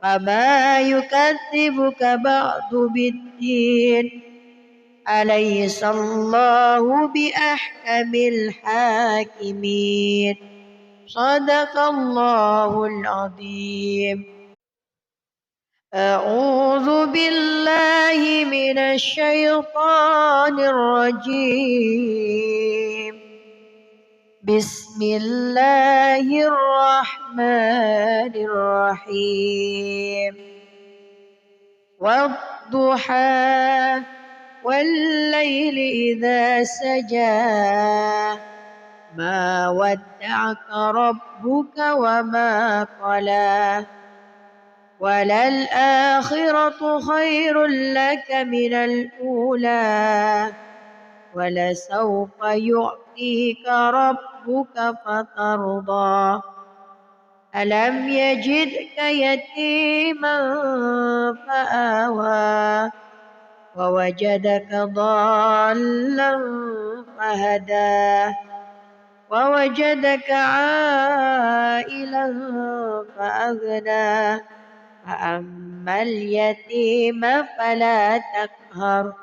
وما يكذبك بعد بالدين أليس الله بأحكم الحاكمين صدق الله العظيم. أعوذ بالله من الشيطان الرجيم. بسم الله الرحمن الرحيم. والضحى والليل إذا سجى ما ودعك ربك وما قلى وللآخرة خير لك من الأولى ولسوف يعطيك ربك فترضى ألم يجدك يتيما فآوى ووجدك ضالا فهدى ووجدك عائلا فأغنى فأما اليتيم فلا تقهر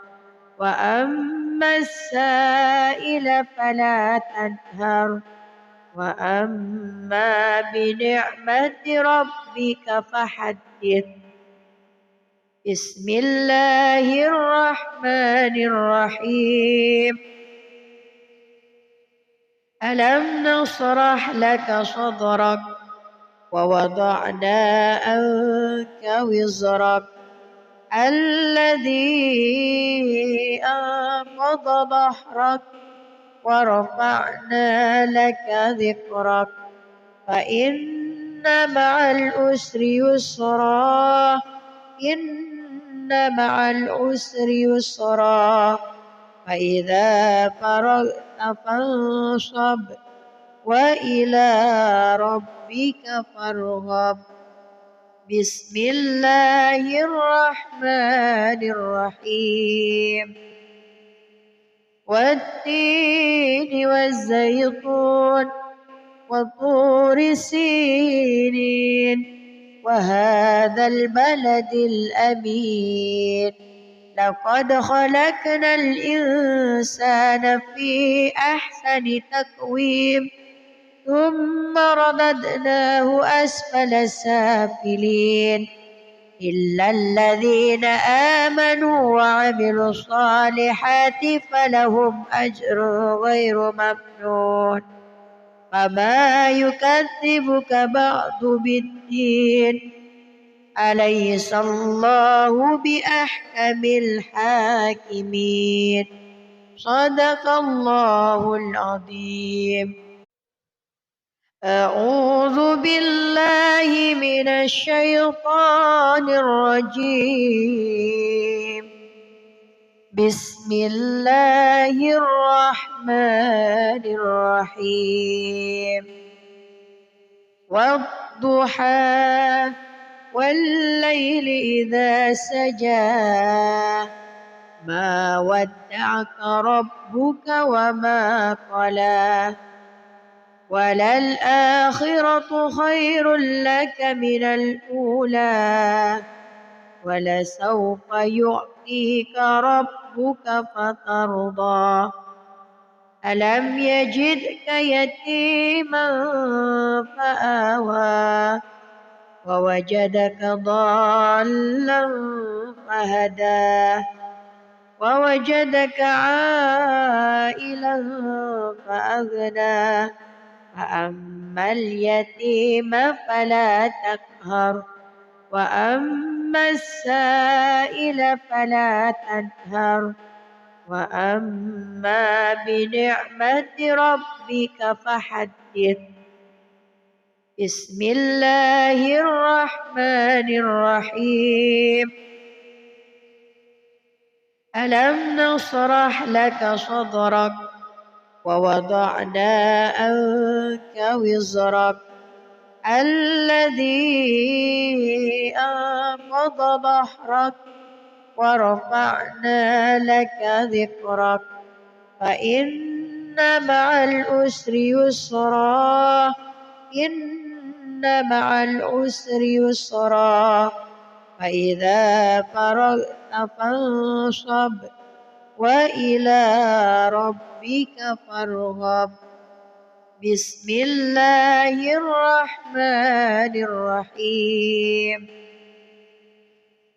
وأما السائل فلا تنهر وأما بنعمة ربك فحدث. بسم الله الرحمن الرحيم. ألم نشرح لك صدرك ووضعنا عنك وزرك الذي أنقض ظهرك ورفعنا لك ذكرك فإن مع العسر يسرا إن مع العسر يسرا فإذا فرغت فانصب وإلى ربك فارغب. بسم الله الرحمن الرحيم. والتين والزيتون وطور سينين وهذا البلد الأمين لقد خلقنا الإنسان في أحسن تقويم ثم رددناه أسفل سافلين إلا الذين آمنوا وعملوا الصالحات فلهم أجر غير ممنون وما يكذبك بعد بالدين أليس الله بأحكم الحاكمين صدق الله العظيم. أعوذ بالله من الشيطان الرجيم. بسم الله الرحمن الرحيم. والضحى والليل إذا سجى ما ودعك ربك وما قلى وللآخرة خير لك من الأولى ولسوف يعطيك ربك فترضى ألم يجدك يتيما فآوى ووجدك ضالا فهدى ووجدك عائلا فأغنى فأما اليتيم فلا تقهر وأما السائل فلا تنهر وأما بنعمة ربك فحدث. بسم الله الرحمن الرحيم. ألم نشرح لك صدرك ووضعنا عنك وزرك الذي أنقض ظهرك ورفعنا لك ذكرك فإن مع العسر يسرا إن مع العسر يسرا فإذا فرغت فانصب وإلى ربك فارغب. بسم الله الرحمن الرحيم.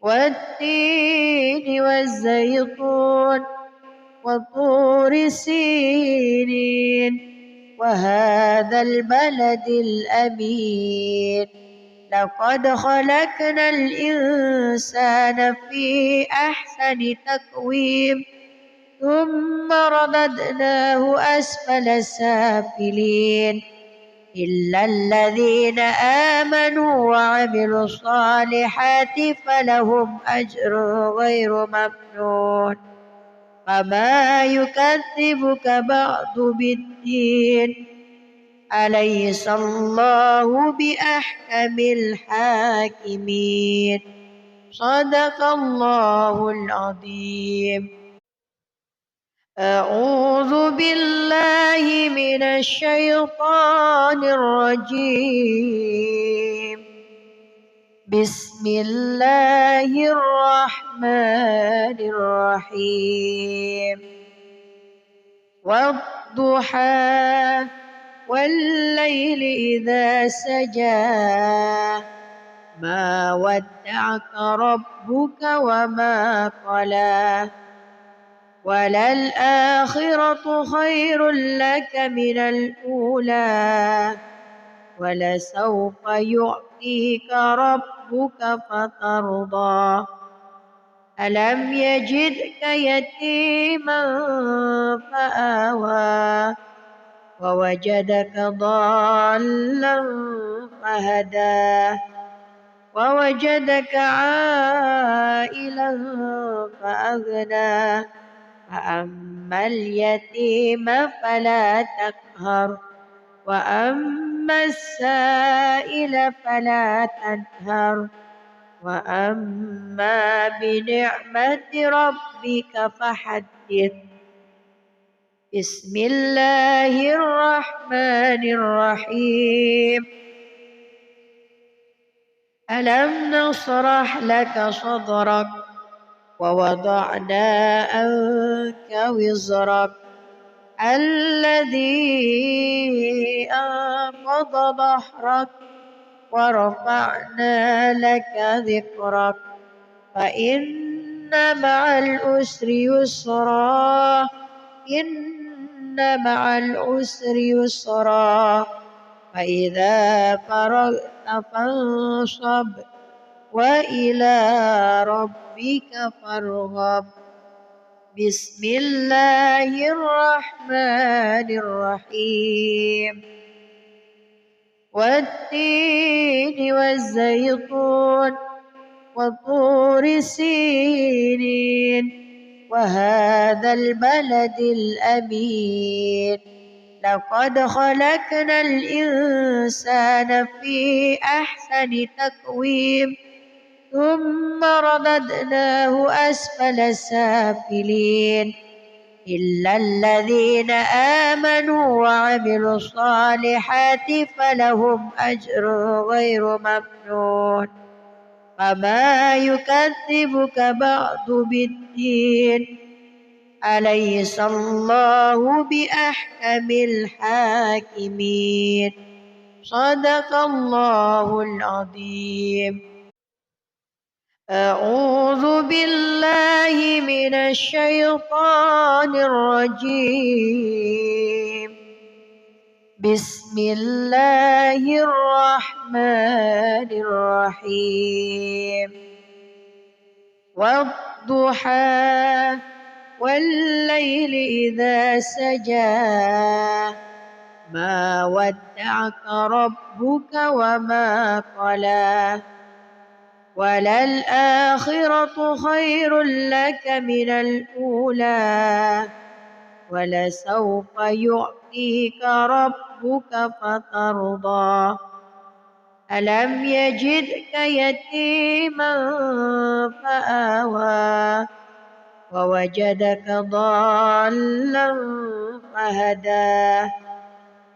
والتين والزيتون وطور سينين وهذا البلد الأمين لقد خلقنا الإنسان في أحسن تقويم ثم رددناه أسفل سافلين إلا الذين آمنوا وعملوا الصالحات فلهم أجر غير ممنون. فما يكذبك بعد بالدين أليس الله بأحكم الحاكمين. صدق الله العظيم. أعوذ بالله من الشيطان الرجيم. بسم الله الرحمن الرحيم. والضحى والليل إذا سجى ما ودعك ربك وما قلى وللآخرة خير لك من الأولى ولسوف يعطيك ربك فترضى. ألم يجدك يتيما فآوى ووجدك ضالا فهدى ووجدك عائلا فأغنى فأما اليتيم فلا تقهر وأما السائل فلا تنهر وأما بنعمة ربك فحدث. بسم الله الرحمن الرحيم. ألم نشرح لك صدرك ووضعنا عنك وزرك الذي أنقض ظهرك ورفعنا لك ذكرك فإن مع العسر يسرا إن مع العسر يسرا فإذا فرغت فانصب وإلى ربك فارغب. بسم الله الرحمن الرحيم. والتين والزيتون وطور سينين وهذا البلد الأمين لقد خلقنا الإنسان في أحسن تقويم ثم رددناه أسفل سافلين إلا الذين آمنوا وعملوا الصالحات فلهم أجر غير ممنون. فما يكذبك بعد بالدين أليس الله بأحكم الحاكمين. صدق الله العظيم. أعوذ بالله من الشيطان الرجيم. بسم الله الرحمن الرحيم. والضحى والليل إذا سجى ما ودعك ربك وما قلى وللآخرة خير لك من الأولى ولسوف يعطيك ربك فترضى. ألم يجدك يتيما فآوى ووجدك ضالا فهدى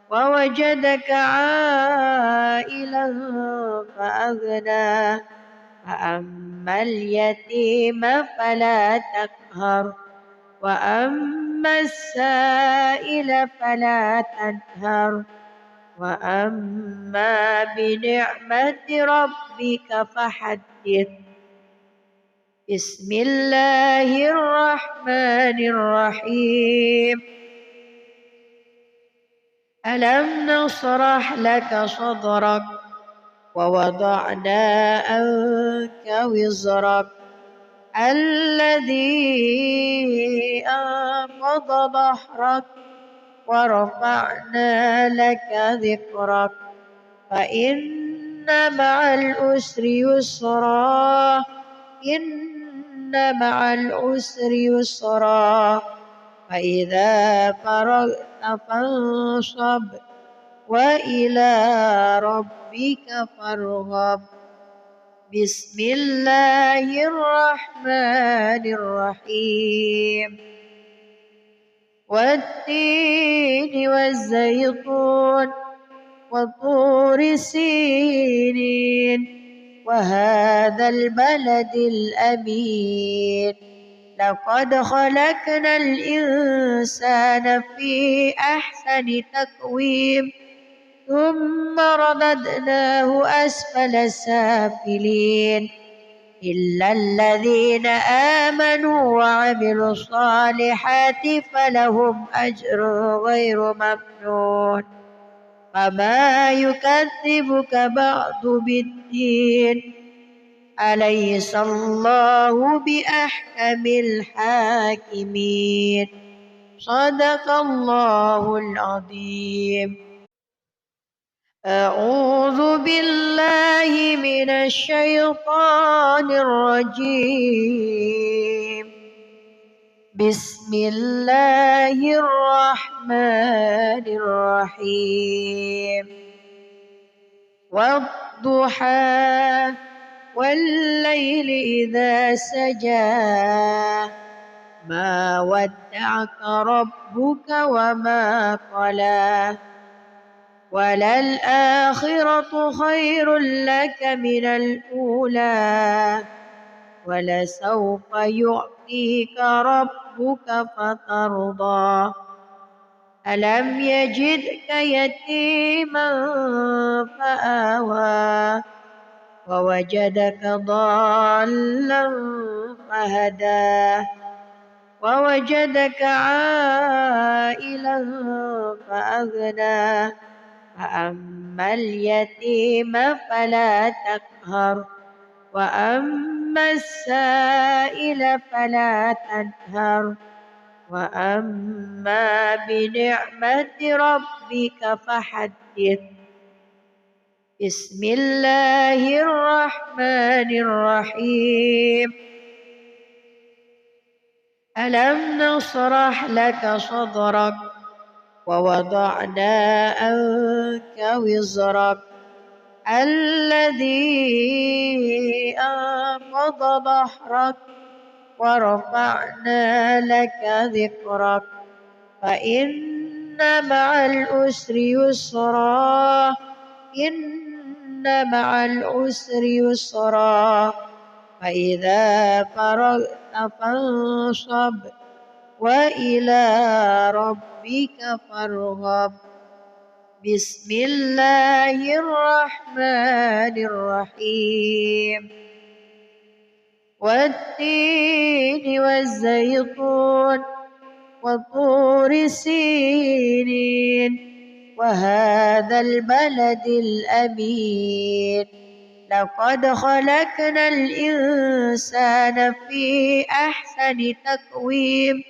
ووجدك عائلا فأغنى فأما اليتيم فلا تقهر وأما السائل فلا تنهر وأما بنعمة ربك فحدث. بسم الله الرحمن الرحيم. ألم نشرح لك صدرك ووضعنا عنك وزرك الذي أنقض ظهرك ورفعنا لك ذكرك فإن مع العسر يسرا إن مع العسر يسرا فإذا فرغت فانصب وإلى ربك فارغب. بسم الله الرحمن الرحيم. والتين والزيتون وطور سينين وهذا البلد الأمين لقد خلقنا الإنسان في أحسن تقويم ثم رددناه أسفل سافلين إلا الذين آمنوا وعملوا الصالحات فلهم أجر غير ممنون. فما يكذبك بعد بالدين أليس الله بأحكم الحاكمين. صدق الله العظيم. أعوذ بالله من الشيطان الرجيم. بسم الله الرحمن الرحيم. والضحى والليل إذا سجى ما ودعك ربك وما قلى وللآخرة خير لك من الأولى ولسوف يعطيك ربك فترضى. ألم يجدك يتيما فآوى ووجدك ضالا فهدى ووجدك عائلا فأغنى فأما اليتيم فلا تقهر وأما السائل فلا تنهر وأما بنعمة ربك فحدث. بسم الله الرحمن الرحيم. ألم نشرح لك صدرك ووضعنا عنك وزرك الذي أنقض ظهرك ورفعنا لك ذكرك فإن مع العسر يسرا إن مع العسر يسرا فإذا فرغت فانصب وإلى ربك فارغب. بسم الله الرحمن الرحيم. والتين والزيتون وطور سينين وهذا البلد الأمين لقد خلقنا الإنسان في أحسن تقويم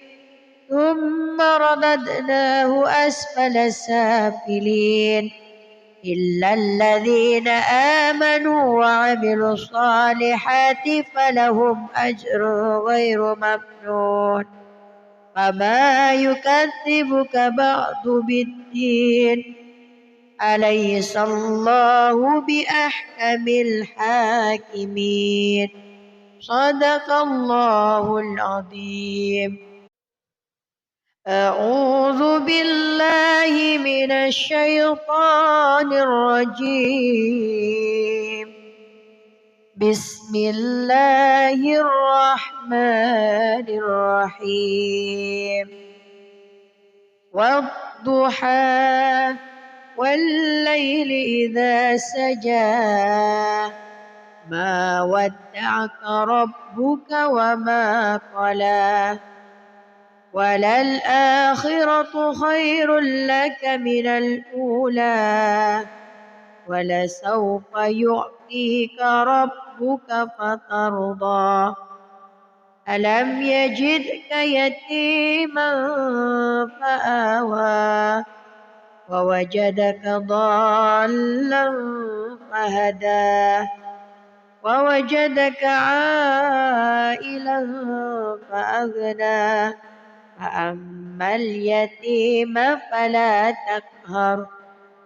ثم رددناه أسفل سافلين إلا الذين آمنوا وعملوا الصالحات فلهم أجر غير ممنون. فما يكذبك بعد بالدين أليس الله بأحكم الحاكمين. صدق الله العظيم. أعوذ بالله من الشيطان الرجيم. بسم الله الرحمن الرحيم. والضحى والليل إذا سجى ما ودعك ربك وما قلى وللآخرة خير لك من الأولى ولسوف يعطيك ربك فترضى ألم يجدك يتيما فآوى ووجدك ضالا فهدى ووجدك عائلا فأغنى فأما اليتيم فلا تقهر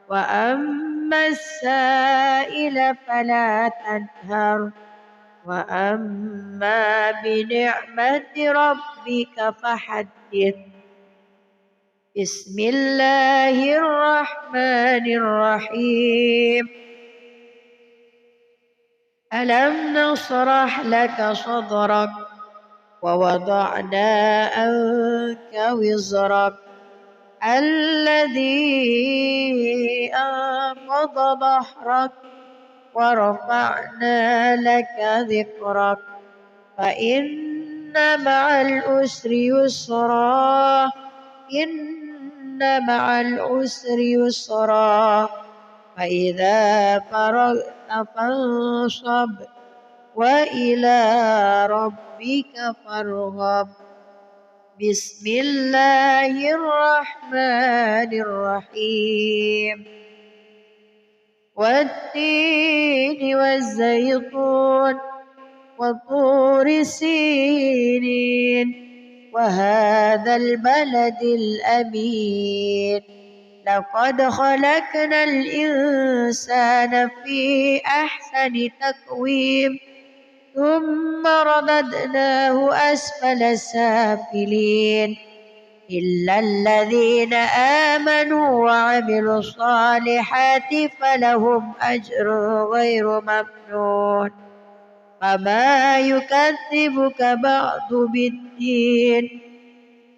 وأما السائل فلا تنهر وأما بنعمة ربك فحدث. بسم الله الرحمن الرحيم. ألم نشرح لك صدرك ووضعنا عنك وزرك الذي أنقض ظهرك ورفعنا لك ذكرك فإن مع العسر يسرا إن مع العسر يسرا فإذا فرغت فانصب وإلى ربك فارغب. بسم الله الرحمن الرحيم. والتين والزيتون وطور سينين وهذا البلد الأمين لقد خلقنا الإنسان في أحسن تقويم ثم رددناه أسفل سافلين إلا الذين آمنوا وعملوا الصالحات فلهم أجر غير ممنون فما يكذبك بعد بالدين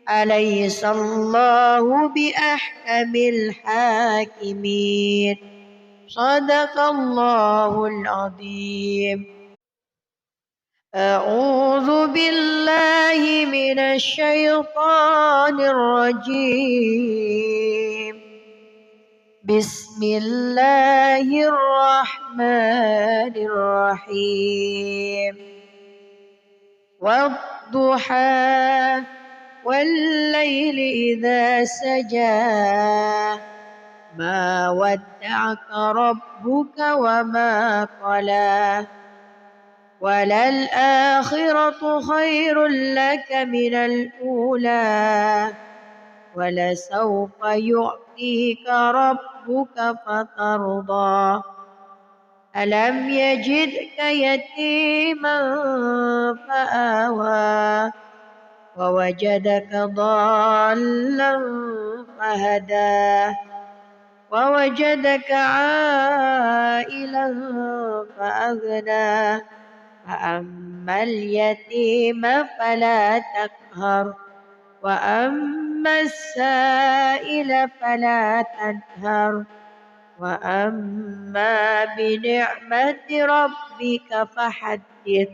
أليس الله بأحكم الحاكمين صدق الله العظيم. أعوذ بالله من الشيطان الرجيم. بسم الله الرحمن الرحيم. والضحى والليل إذا سجى ما ودعك ربك وما قلى وللآخرة خير لك من الأولى ولسوف يعطيك ربك فترضى ألم يجدك يتيما فآوى ووجدك ضالا فهدى ووجدك عائلا فأغنى فأما اليتيم فلا تقهر وأما السائل فلا تنهر وأما بنعمة ربك فحدث.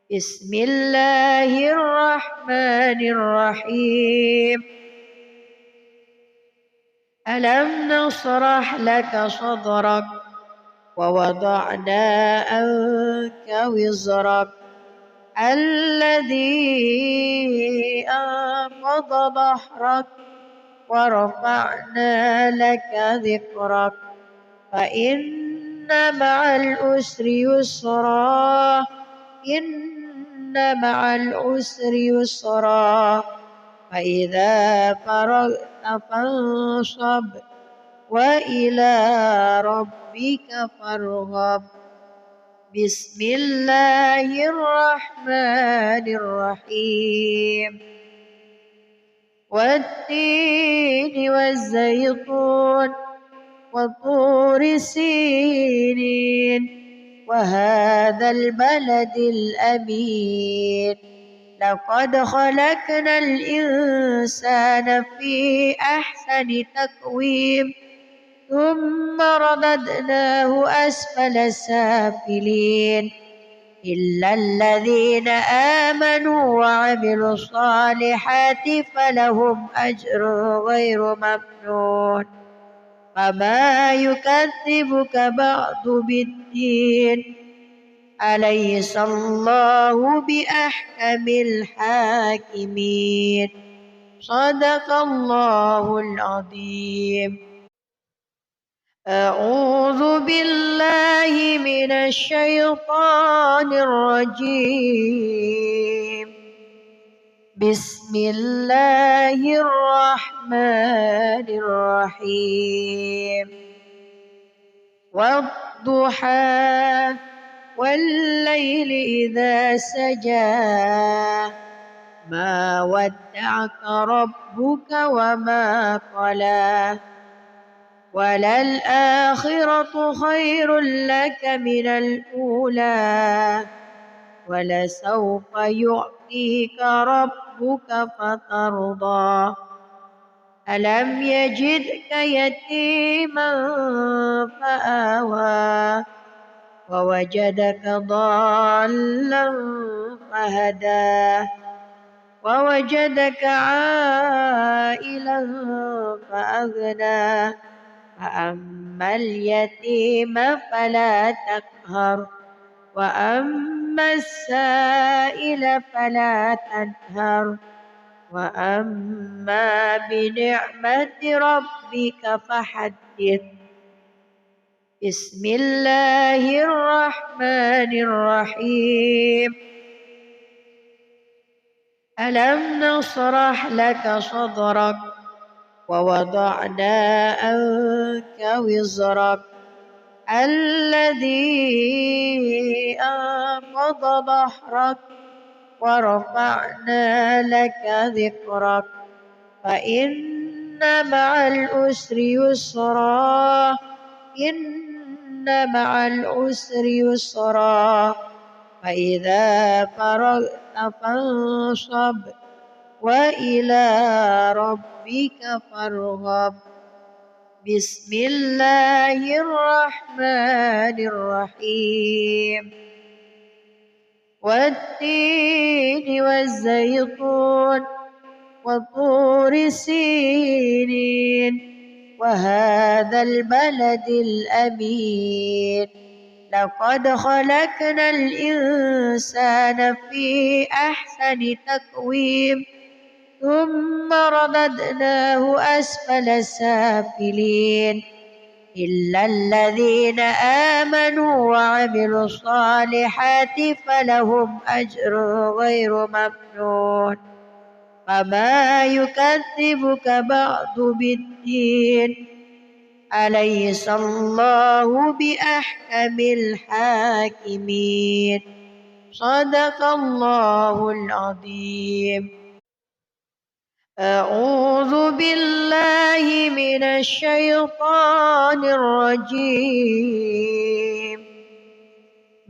بسم الله الرحمن الرحيم. ألم نشرح لك صدرك ووضعنا عنك وزرك الذي أنقض ظهرك ورفعنا لك ذكرك فإن مع العسر يسرا إن مع العسر يسرا فإذا فرغت فانصب وإلى ربك فارغب. بسم الله الرحمن الرحيم. والتين والزيتون وطور سينين وهذا البلد الأمين لقد خلقنا الإنسان في أحسن تقويم ثم رددناه أسفل سافلين إلا الذين آمنوا وعملوا الصالحات فلهم أجر غير ممنون فما يكذبك بعد بالدين أليس الله بأحكم الحاكمين صدق الله العظيم. أعوذ بالله من الشيطان الرجيم. بسم الله الرحمن الرحيم. والضحى والليل إذا سجى ما ودعك ربك وما قلى وللآخرة خير لك من الأولى ولسوف يعطيك ربك فترضى ألم يجدك يتيما فآوى ووجدك ضالا فهدى ووجدك عائلا فأغنى فأما اليتيم فلا تقهر وأما السائل فلا تنهر وأما بنعمة ربك فحدث. بسم الله الرحمن الرحيم. ألم نشرح لك صدرك ووضعنا عنك وزرك الذي أنقض ظهرك ورفعنا لك ذكرك فإن مع العسر يسرا إن مع العسر يسرا فإذا فرغت فانصب وإلى ربك فارغب. بسم الله الرحمن الرحيم. والتين والزيتون وطور سينين وهذا البلد الأمين لقد خلقنا الإنسان في أحسن تقويم ثم رددناه أسفل سافلين إلا الذين آمنوا وعملوا الصالحات فلهم أجر غير ممنون فما يكذبك بعد بالدين أليس الله بأحكم الحاكمين صدق الله العظيم. أعوذ بالله من الشيطان الرجيم.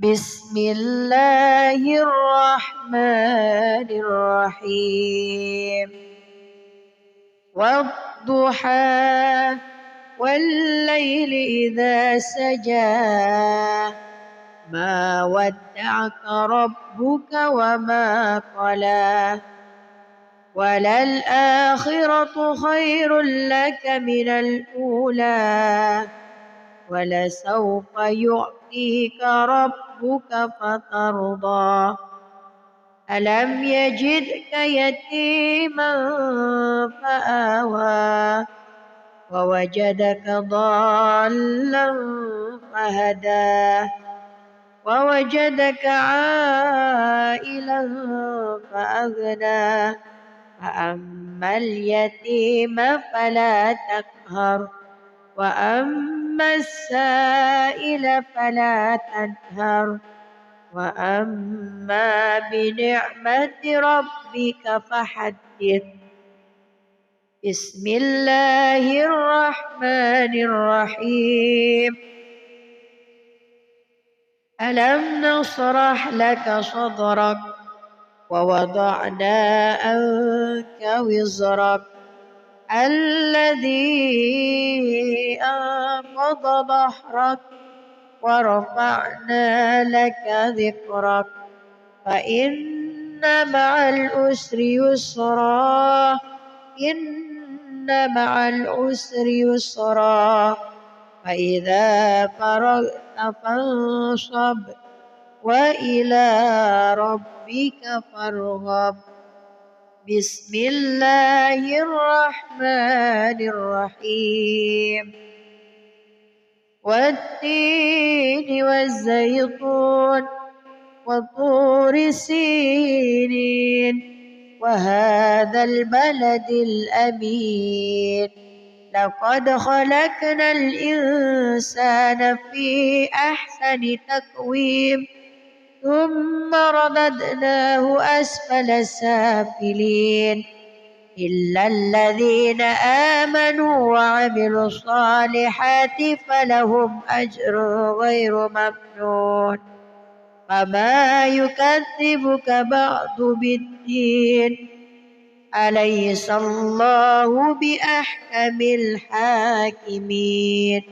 بسم الله الرحمن الرحيم. والضحى والليل إذا سجى ما ودعك ربك وما قلى وللآخرة خير لك من الأولى ولسوف يعطيك ربك فترضى ألم يجدك يتيما فآوى ووجدك ضالا فهدى ووجدك عائلا فأغنى فأما اليتيم فلا تقهر وأما السائل فلا تنهر وأما بنعمة ربك فحدث. بسم الله الرحمن الرحيم ألم نشرح لك صدرك ووضعنا عنك وزرك الذي أنقض ظهرك ورفعنا لك ذكرك فإن مع العسر يسرا إن مع العسر يسرا فإذا فرغت فانصب وإلى ربك فارغب بسم الله الرحمن الرحيم والتين والزيتون وطور سينين وهذا البلد الأمين لقد خلقنا الإنسان في أحسن تقويم ثم رددناه أسفل سافلين إلا الذين آمنوا وعملوا الصالحات فلهم أجر غير ممنون فما يكذبك بعد بالدين أليس الله بأحكم الحاكمين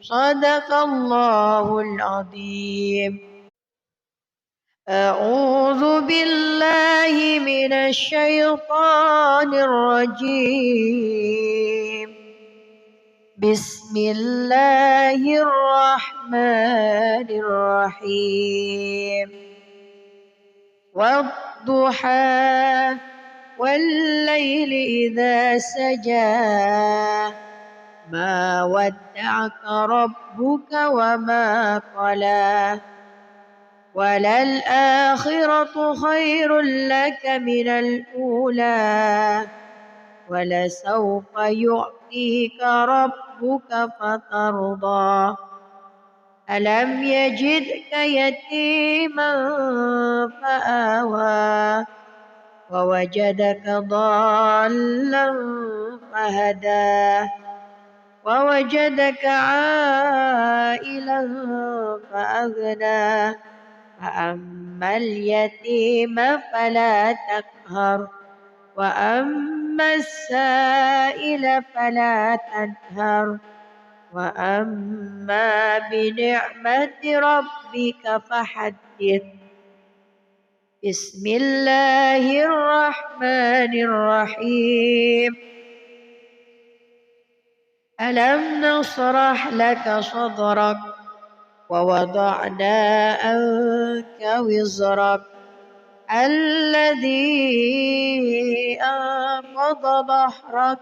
صدق الله العظيم. أعوذ بالله من الشيطان الرجيم بسم الله الرحمن الرحيم والضحى والليل إذا سجى ما ودعك ربك وما قلى وللآخرة خير لك من الأولى ولسوف يعطيك ربك فترضى ألم يجدك يتيما فآوى ووجدك ضالا فهدى ووجدك عائلا فأغنى فأما اليتيم فلا تقهر وأما السائل فلا تنهر وأما بنعمة ربك فحدث بسم الله الرحمن الرحيم ألم نشرح لك صدرك ووضعنا عنك وزرك الذي أنقض ظهرك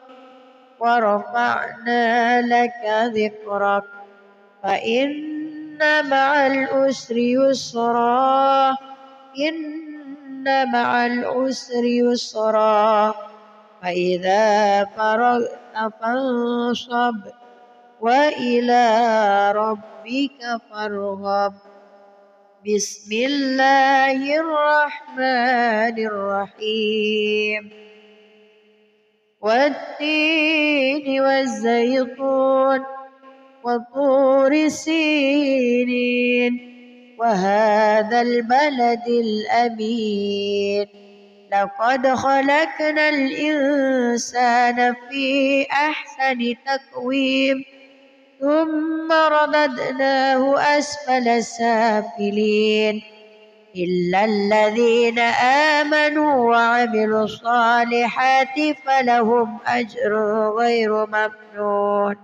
ورفعنا لك ذكرك فإن مع العسر يسرا إن مع العسر يسرا فإذا فرغت فانصب وإلى ربك فارغب بسم الله الرحمن الرحيم والتين والزيتون وطور سينين وهذا البلد الأمين لقد خلقنا الإنسان في أحسن تقويم ثم رددناه أسفل سافلين إلا الذين آمنوا وعملوا الصالحات فلهم أجر غير ممنون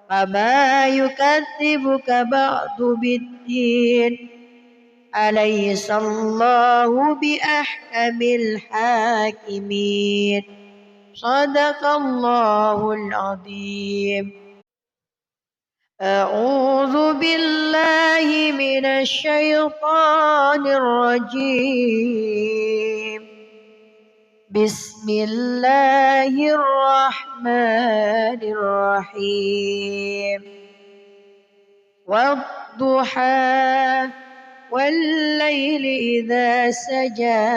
فما يكذبك بعد بالدين أليس الله بأحكم الحاكمين صدق الله العظيم. أعوذ بالله من الشيطان الرجيم بسم الله الرحمن الرحيم والضحى والليل إذا سجى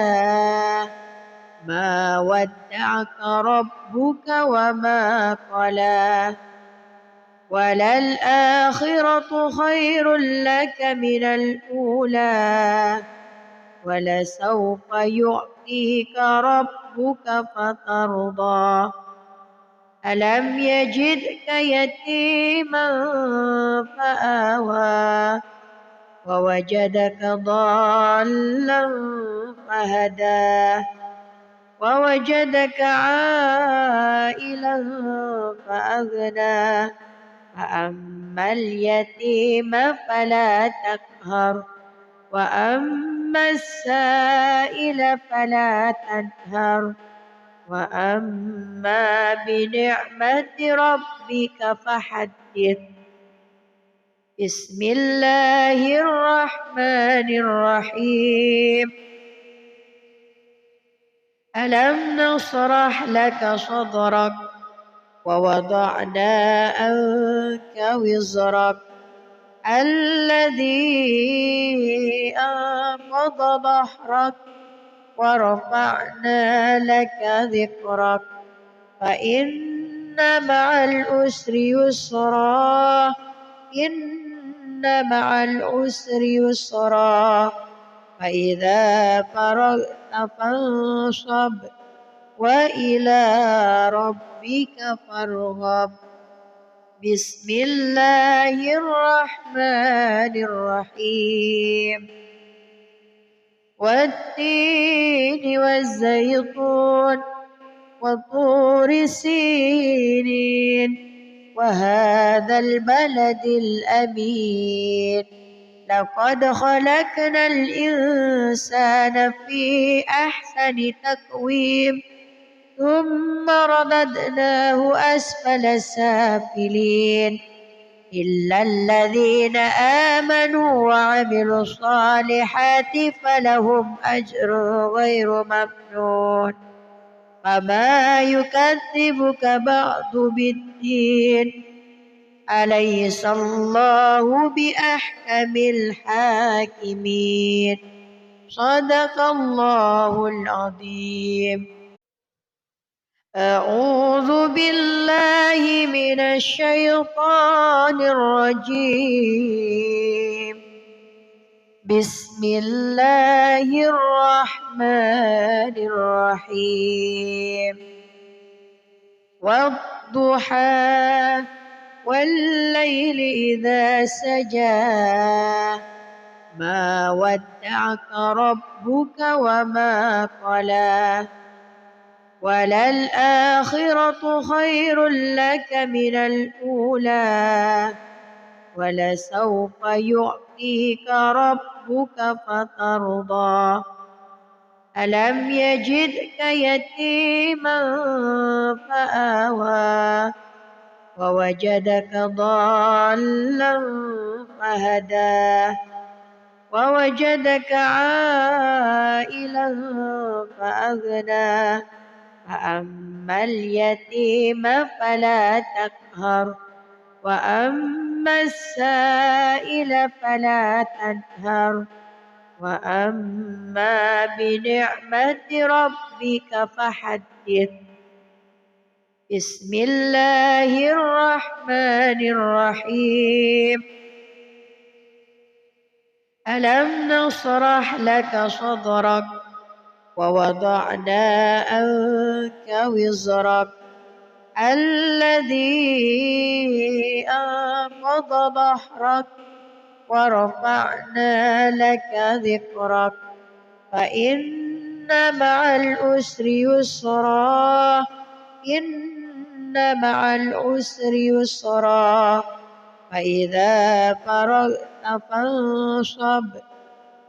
ما ودعك ربك وما قلى وللآخرة خير لك من الأولى ولسوف يعطيك ربك فترضى ألم يجدك يتيما فآوى ووجدك ضالا فهدى ووجدك عائلا فأغنى فأما اليتيم فلا تقهر وأما السائل فلا تنهر وأما بنعمة ربك فحدث بسم الله الرحمن الرحيم ألم نشرح لك صدرك ووضعنا عنك وزرك الذي أنقض ظهرك ورفعنا لك ذكرك فإن مع العسر يسرا إن مع العسر يسرا فإذا فرغت فانصب وإلى ربك فارغب بسم الله الرحمن الرحيم والتين والزيتون وطور سينين وهذا البلد الأمين لقد خلقنا الإنسان في أحسن تقويم ثم رددناه أسفل سافلين إلا الذين آمنوا وعملوا الصالحات فلهم أجر غير ممنون فما يكذبك بعد بالدين أليس الله بأحكم الحاكمين صدق الله العظيم أعوذ بالله من الشيطان الرجيم بسم الله الرحمن الرحيم والضحى والليل إذا سجى ما ودعك ربك وما قلى وللآخرة خير لك من الأولى ولسوف يعطيك ربك فترضى ألم يجدك يتيما فآوى ووجدك ضالا فهدى ووجدك عائلا فأغنى فأما اليتيم فلا تقهر وأما السائل فلا تنهر وأما بنعمة ربك فحدث بسم الله الرحمن الرحيم ألم نشرح لك صدرك ووضعنا عنك وزرك الذي أنقض ظهرك ورفعنا لك ذكرك فإن مع العسر يسرا إن مع العسر يسرا فإذا فرغت فانصب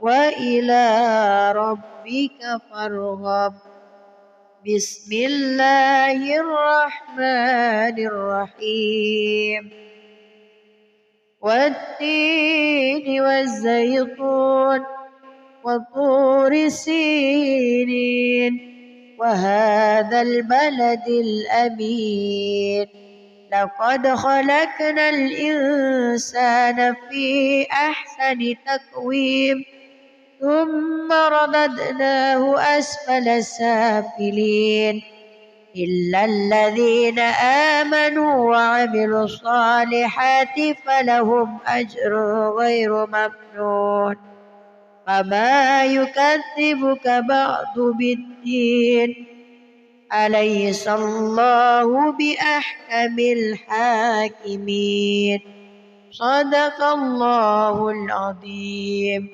وإلى ربك فارغب بسم الله الرحمن الرحيم والتين والزيتون وطور سينين وهذا البلد الأمين لقد خلقنا الإنسان في أحسن تقويم ثم رددناه أسفل سافلين إلا الذين آمنوا وعملوا الصالحات فلهم أجر غير ممنون فما يكذبك بعد بالدين أليس الله بأحكم الحاكمين صدق الله العظيم.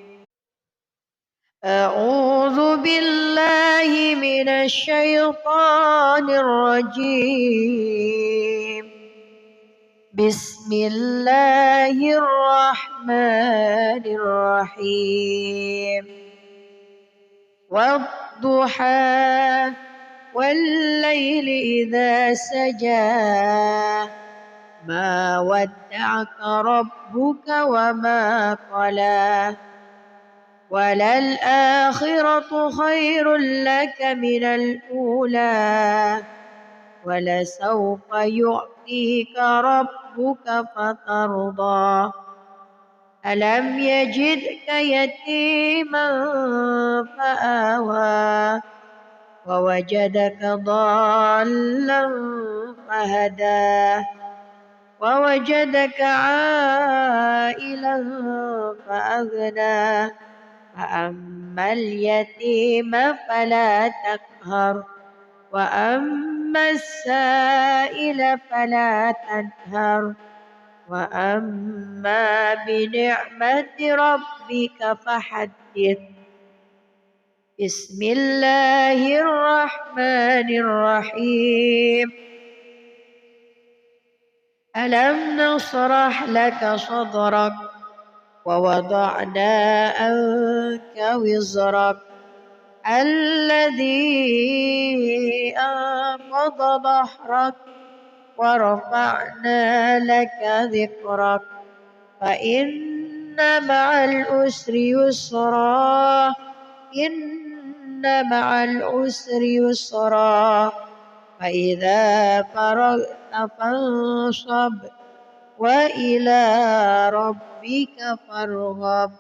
أعوذ بالله من الشيطان الرجيم. بسم الله الرحمن الرحيم. والضحى والليل إذا سجى ما ودعك ربك وما قلى وللآخرة خير لك من الأولى ولسوف يعطيك ربك فترضى ألم يجدك يتيما فآوى ووجدك ضالا فهدى ووجدك عائلا فأغنى فأما اليتيم فلا تقهر وأما السائل فلا تنهر وأما بنعمة ربك فحدث. بسم الله الرحمن الرحيم. ألم نشرح لك صدرك ووضعنا عنك وزرك الذي أنقض ظهرك ورفعنا لك ذكرك فإن مع العسر يسرا إن مع العسر يسرا فإذا فرغت فانصب وإلى ربك فارغب.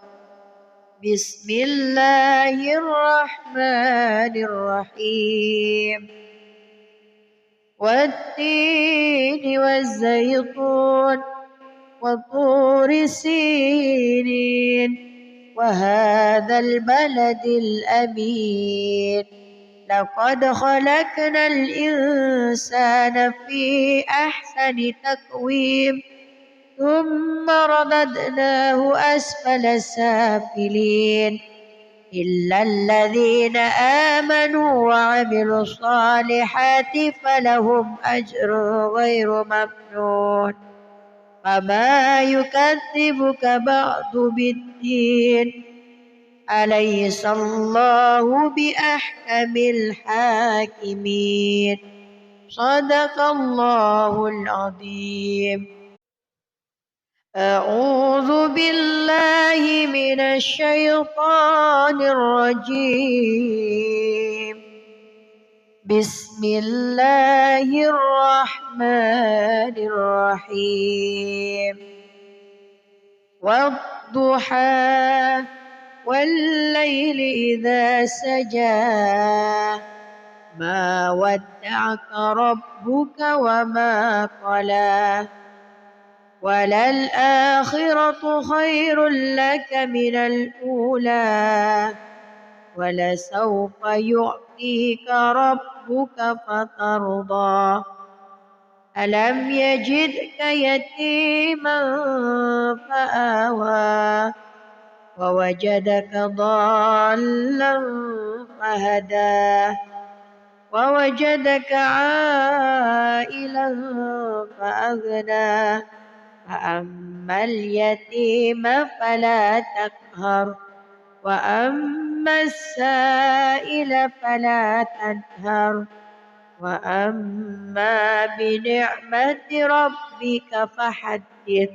بسم الله الرحمن الرحيم. والتين والزيتون وطور سينين وهذا البلد الأمين لقد خلقنا الإنسان في أحسن تقويم ثم رددناه أسفل سافلين إلا الذين آمنوا وعملوا الصالحات فلهم أجر غير ممنون فما يكذبك بعد بالدين أليس الله بأحكم الحاكمين صدق الله العظيم. أعوذ بالله من الشيطان الرجيم. بسم الله الرحمن الرحيم. والضحى والليل إذا سجى ما ودعك ربك وما قلى وللآخرة خير لك من الأولى ولسوف يعطيك ربك فترضى ألم يجدك يتيما فآوى ووجدك ضالا فهدى ووجدك عائلا فأغنى فأما اليتيم فلا تقهر وأما السائل فلا تنهر وأما بنعمة ربك فحدث.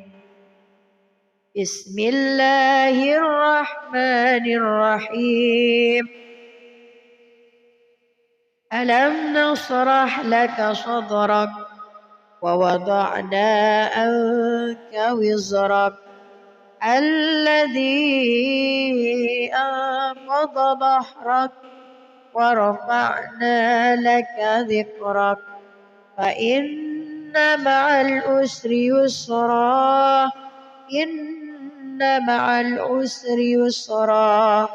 بسم الله الرحمن الرحيم. ألم نشرح لك صدرك ووضعنا عنك وزرك الذي أنقض ظهرك ورفعنا لك ذكرك فإن مع العسر يسرا إن مع العسر يسرا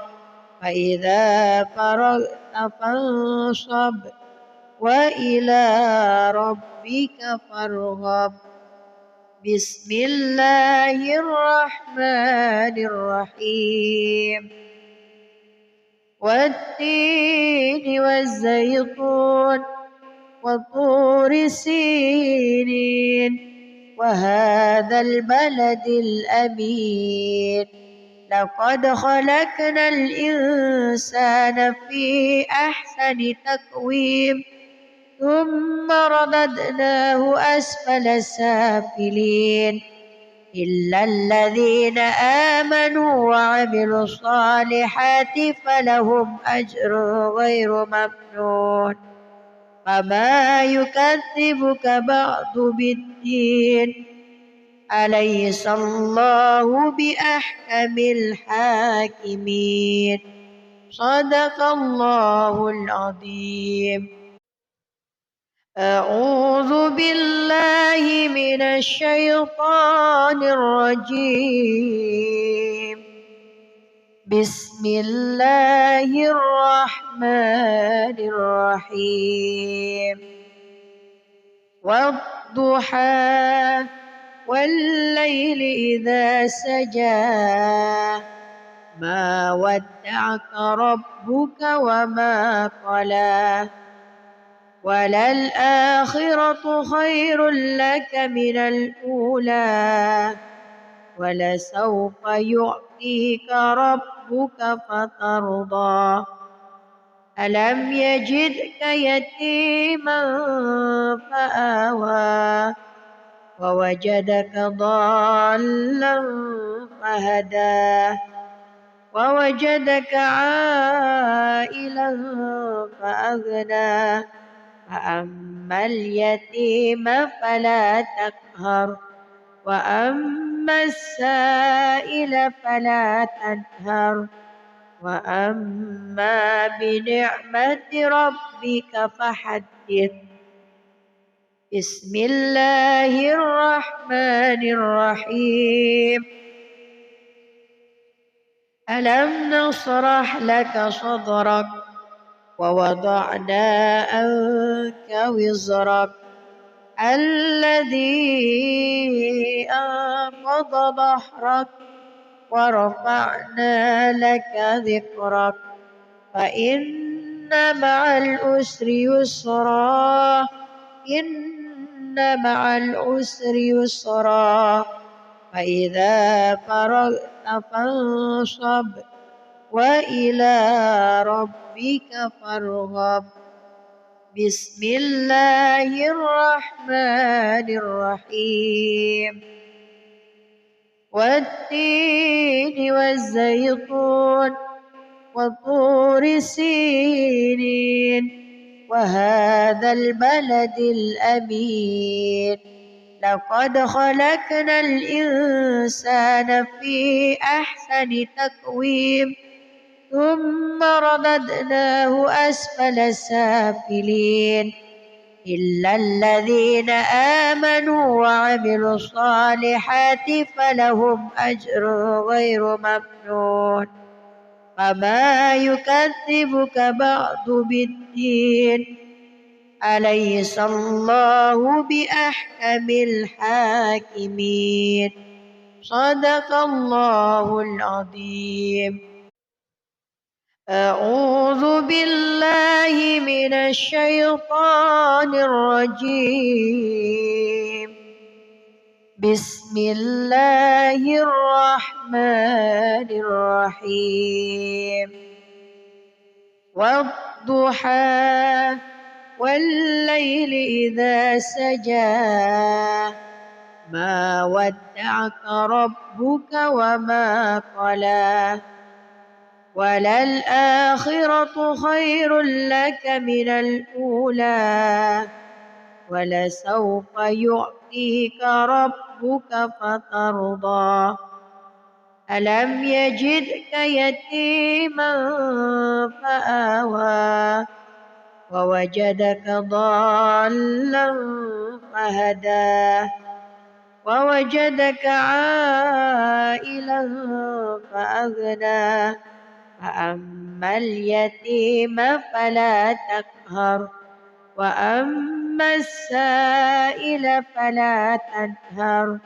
فإذا فرغت فانصب وإلى ربك فارغب بسم الله الرحمن الرحيم والتين والزيتون وطور سينين وهذا البلد الأمين لقد خلقنا الإنسان في أحسن تقويم ثم رددناه أسفل سافلين إلا الذين آمنوا وعملوا الصالحات فلهم أجر غير ممنون فما يكذبك بعد بالدين أليس الله بأحكم الحاكمين صدق الله العظيم. أعوذ بالله من الشيطان الرجيم بسم الله الرحمن الرحيم والضحى والليل إذا سجى ما ودعك ربك وما قلى وللآخرة خير لك من الأولى ولسوف يعطيك ربك فترضى ألم يجدك يتيما فآوى ووجدك ضالا فهدى ووجدك عائلا فأغنى فأما اليتيم فلا تقهر وأما السائل فلا تنهر وأما بنعمة ربك فحدث بسم الله الرحمن الرحيم ألم نشرح لك صدرك ووضعنا عنك وزرك الذي أنقض ظهرك ورفعنا لك ذكرك فإن مع العسر يسرا إن مع العسر يسرا فإذا فرغت فانصب وإلى ربك فارغب بسم الله الرحمن الرحيم والتين والزيتون وطور سينين وهذا البلد الأمين لقد خلقنا الإنسان في أحسن تقويم ثم رددناه أسفل سافلين إلا الذين آمنوا وعملوا الصالحات فلهم أجر غير ممنون فما يكذبك بعد بالدين أليس الله بأحكم الحاكمين صدق الله العظيم. أعوذ بالله من الشيطان الرجيم بسم الله الرحمن الرحيم والضحى والليل إذا سجى ما ودعك ربك وما قلى وللآخرة خير لك من الأولى ولسوف يعطيك ربك فترضى ألم يجدك يتيما فآوى ووجدك ضالا فهدى ووجدك عائلا فأغنى فأما اليتيم فلا تقهر وأما السائل فلا تنهر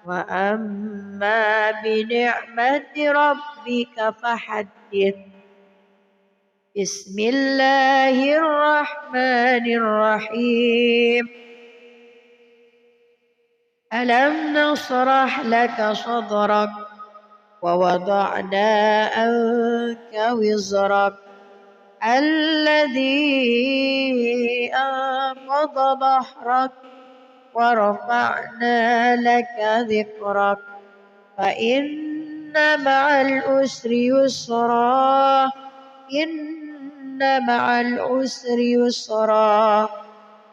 وأما بنعمة ربك فحدث. بسم الله الرحمن الرحيم. ألم نشرح لك صدرك ووضعنا عنك وزرك الذي أنقض ظهرك ورفعنا لك ذكرك فإن مع العسر يسرا إن مع العسر يسرا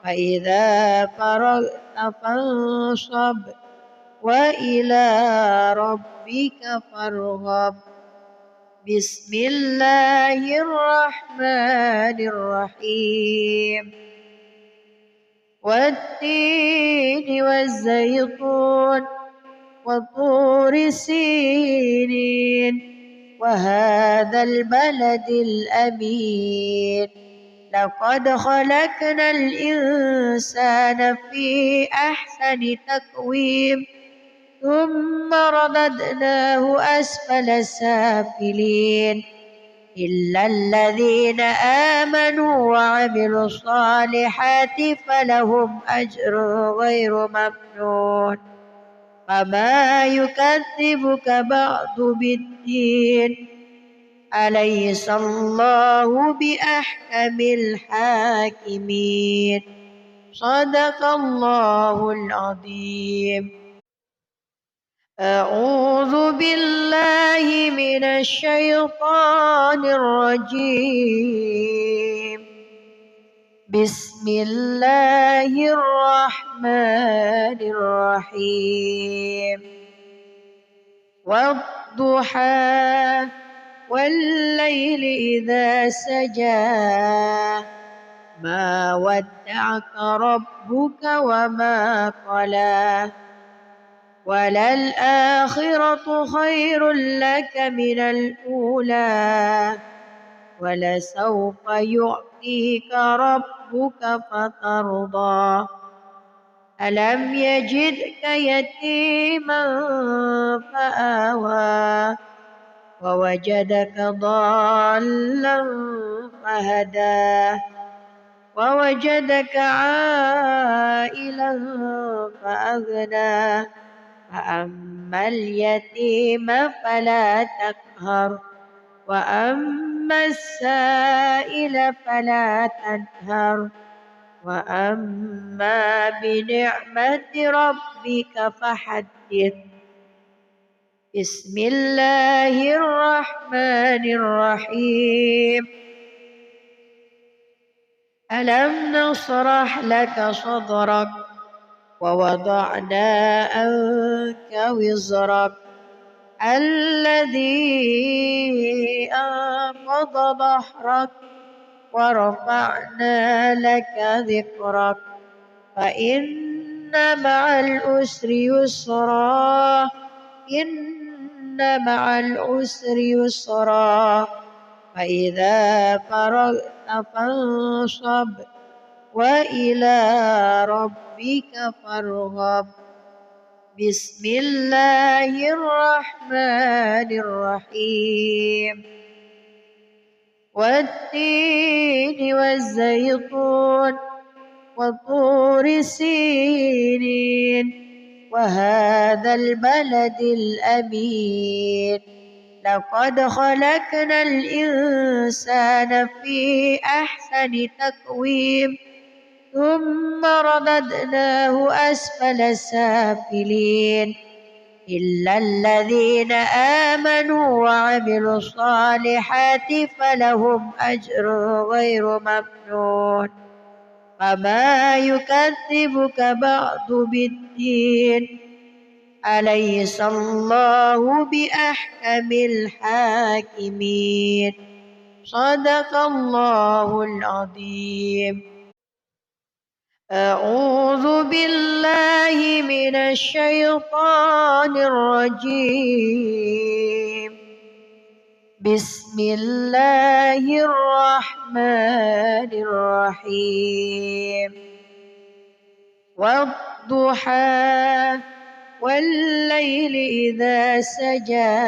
فإذا فرغت فانصب وإلى ربك فارغب. بسم الله الرحمن الرحيم. والتين والزيتون وطور سينين وهذا البلد الأمين لقد خلقنا الإنسان في أحسن تقويم ثم رددناه أسفل سافلين إلا الذين آمنوا وعملوا الصالحات فلهم أجر غير ممنون فما يكذبك بعد بالدين أليس الله بأحكم الحاكمين. صدق الله العظيم. أعوذ بالله من الشيطان الرجيم. بسم الله الرحمن الرحيم. والضحى والليل إذا سجى ما ودعك ربك وما قلى وللآخرة خير لك من الأولى ولسوف يعطيك ربك فترضى. ألم يجدك يتيما فآوى ووجدك ضالا فهدى ووجدك عائلا فأغنى فأما اليتيم فلا تقهر وأما السائل فلا تنهر وأما بنعمة ربك فحدث. بسم الله الرحمن الرحيم. ألم نشرح لك صدرك ووضعنا عنك وزرك الذي أنقض ظهرك ورفعنا لك ذكرك فإن مع العسر يسرا إن مع العسر يسرا فإذا فرغت فانصب وإلى ربك فارغب. بسم الله الرحمن الرحيم. والتين والزيتون وطور سينين وهذا البلد الأمين لقد خلقنا الإنسان في أحسن تقويم ثم رددناه أسفل سافلين إلا الذين آمنوا وعملوا الصالحات فلهم أجر غير ممنون فما يكذبك بعد بالدين أليس الله بأحكم الحاكمين صدق الله العظيم. أعوذ بالله من الشيطان الرجيم. بسم الله الرحمن الرحيم. والضحى والليل إذا سجى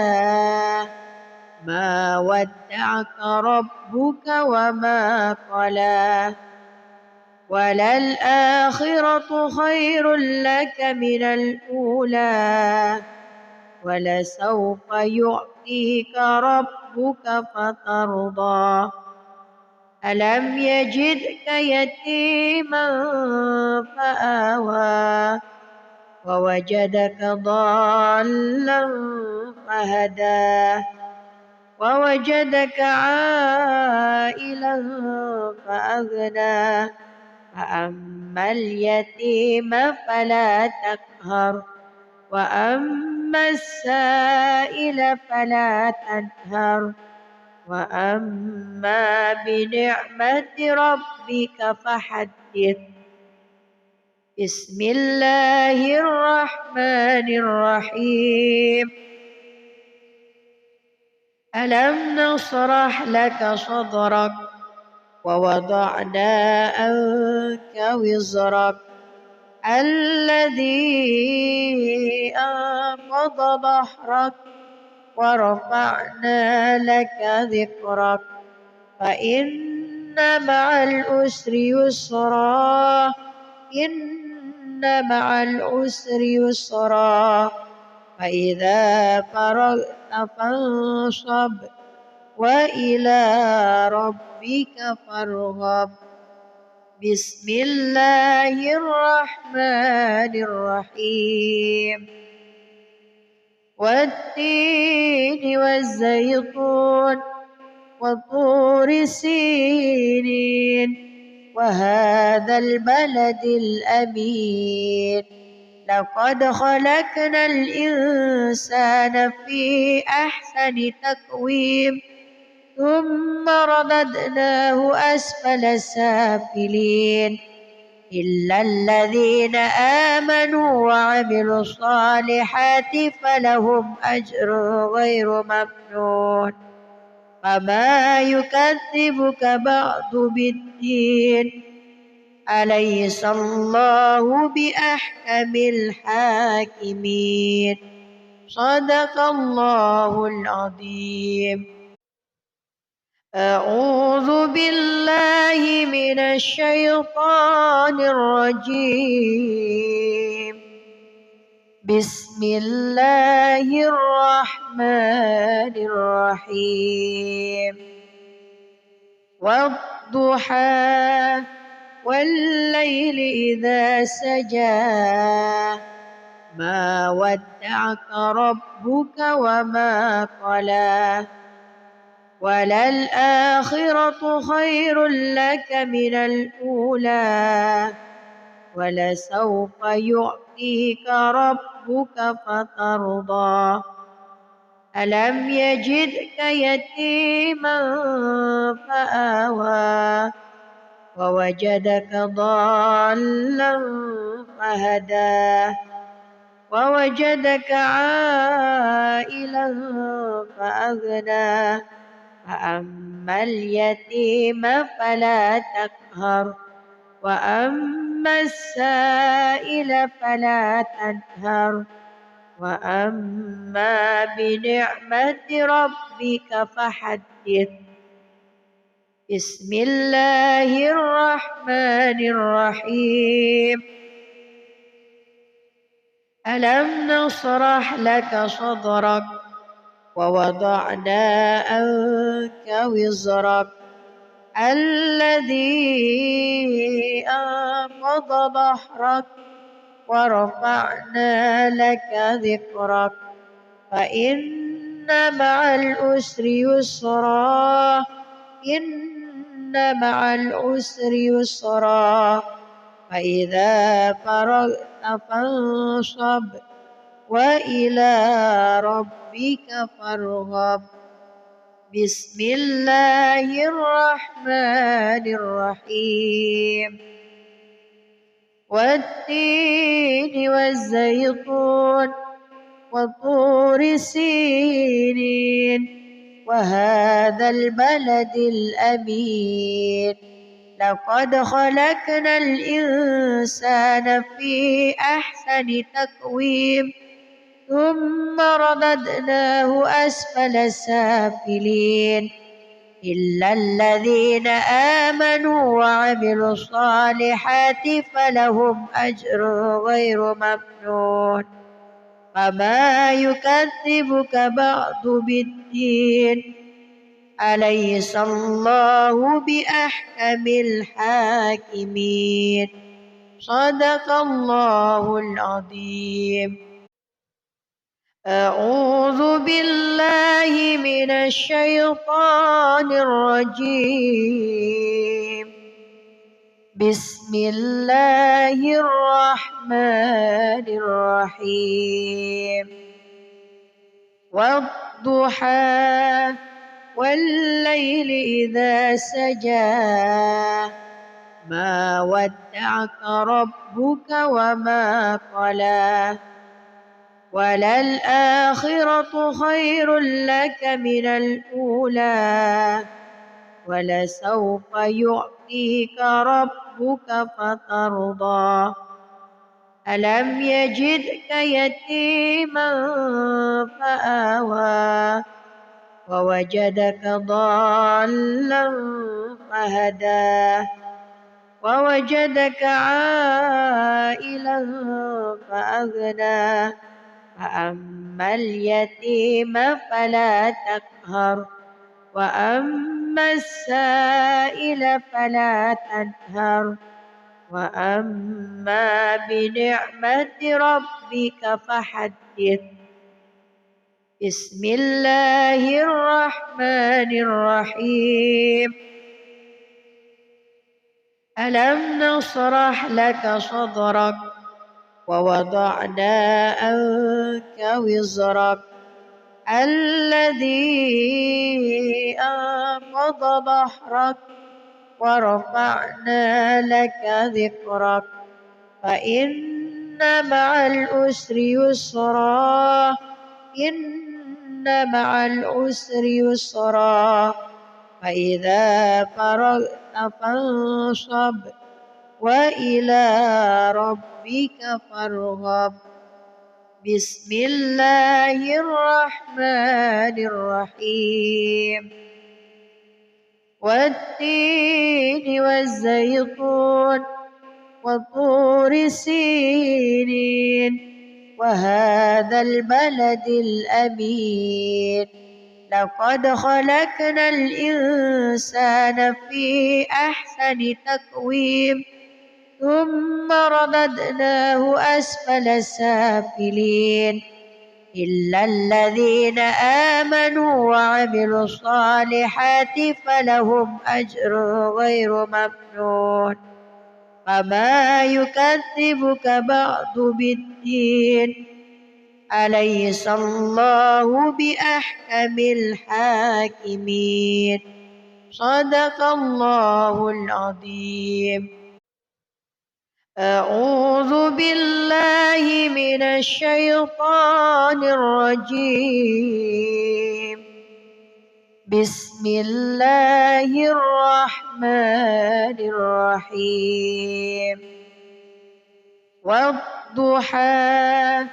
ما ودعك ربك وما قلى وللآخرة خير لك من الأولى ولسوف يعطيك ربك فترضى ألم يجدك يتيما فآوى ووجدك ضالا فهدى ووجدك عائلا فأغنى فأما اليتيم فلا تقهر وأما السائل فلا تنهر وأما بنعمة ربك فحدث. بسم الله الرحمن الرحيم. ألم نشرح لك صدرك ووضعنا عنك وزرك الذي أنقض ظهرك ورفعنا لك ذكرك فإن مع العسر يسرا إن مع العسر يسرا فإذا فرغت فانصب وإلى ربك فارغب. بسم الله الرحمن الرحيم. والتين والزيتون وطور سينين وهذا البلد الأمين لقد خلقنا الإنسان في أحسن تقويم ثم رددناه أسفل سافلين إلا الذين آمنوا وعملوا الصالحات فلهم أجر غير ممنون فما يكذبك بعد بالدين أليس الله بأحكم الحاكمين صدق الله العظيم. أعوذ بالله من الشيطان الرجيم. بسم الله الرحمن الرحيم. والضحى والليل إذا سجى ما ودعك ربك وما قلى وللآخرة خير لك من الأولى ولسوف يعطيك ربك فترضى ألم يجدك يتيما فآوى ووجدك ضالا فهدى ووجدك عائلا فأغنى فأما اليتيم فلا تقهر وأما السائل فلا تنهر وأما بنعمة ربك فحدث. بسم الله الرحمن الرحيم. ألم نشرح لك صدرك ووضعنا عنك وزرك الذي أنقض ظهرك ورفعنا لك ذكرك فإن مع العسر يسرا إن مع العسر يسرا فإذا فرغت فانصب وإلى ربك فارغب. بسم الله الرحمن الرحيم. والتين والزيتون وطور سينين وهذا البلد الأمين. لقد خلقنا الإنسان في أحسن تقويم ثم رددناه أسفل سافلين إلا الذين آمنوا وعملوا الصالحات فلهم أجر غير ممنون. فما يكذبك بعد بالدين أليس الله بأحكم الحاكمين. صدق الله العظيم. أعوذ بالله من الشيطان الرجيم. بسم الله الرحمن الرحيم. والضحى والليل إذا سجى ما ودعك ربك وما قلى وللآخرة خير لك من الأولى ولسوف يعطيك ربك فترضى. ألم يجدك يتيما فآوى ووجدك ضالا فهدى ووجدك عائلا فأغنى. فأما اليتيم فلا تقهر وأما السائل فلا تنهر وأما بنعمة ربك فحدث. بسم الله الرحمن الرحيم. ألم نشرح لك صدرك ووضعنا عنك وزرك الذي أنقض ظهرك ورفعنا لك ذكرك فإن مع العسر يسرا إن مع العسر يسرا فإذا فرغت فانصب وإلى ربك فارغب. بسم الله الرحمن الرحيم. والتين والزيتون وطور سينين وهذا البلد الأمين. لقد خلقنا الإنسان في أحسن تقويم ثم رددناه أسفل سافلين إلا الذين آمنوا وعملوا الصالحات فلهم أجر غير ممنون. فما يكذبك بعد بالدين أليس الله بأحكم الحاكمين. صدق الله العظيم. أعوذ بالله من الشيطان الرجيم. بسم الله الرحمن الرحيم. والضحى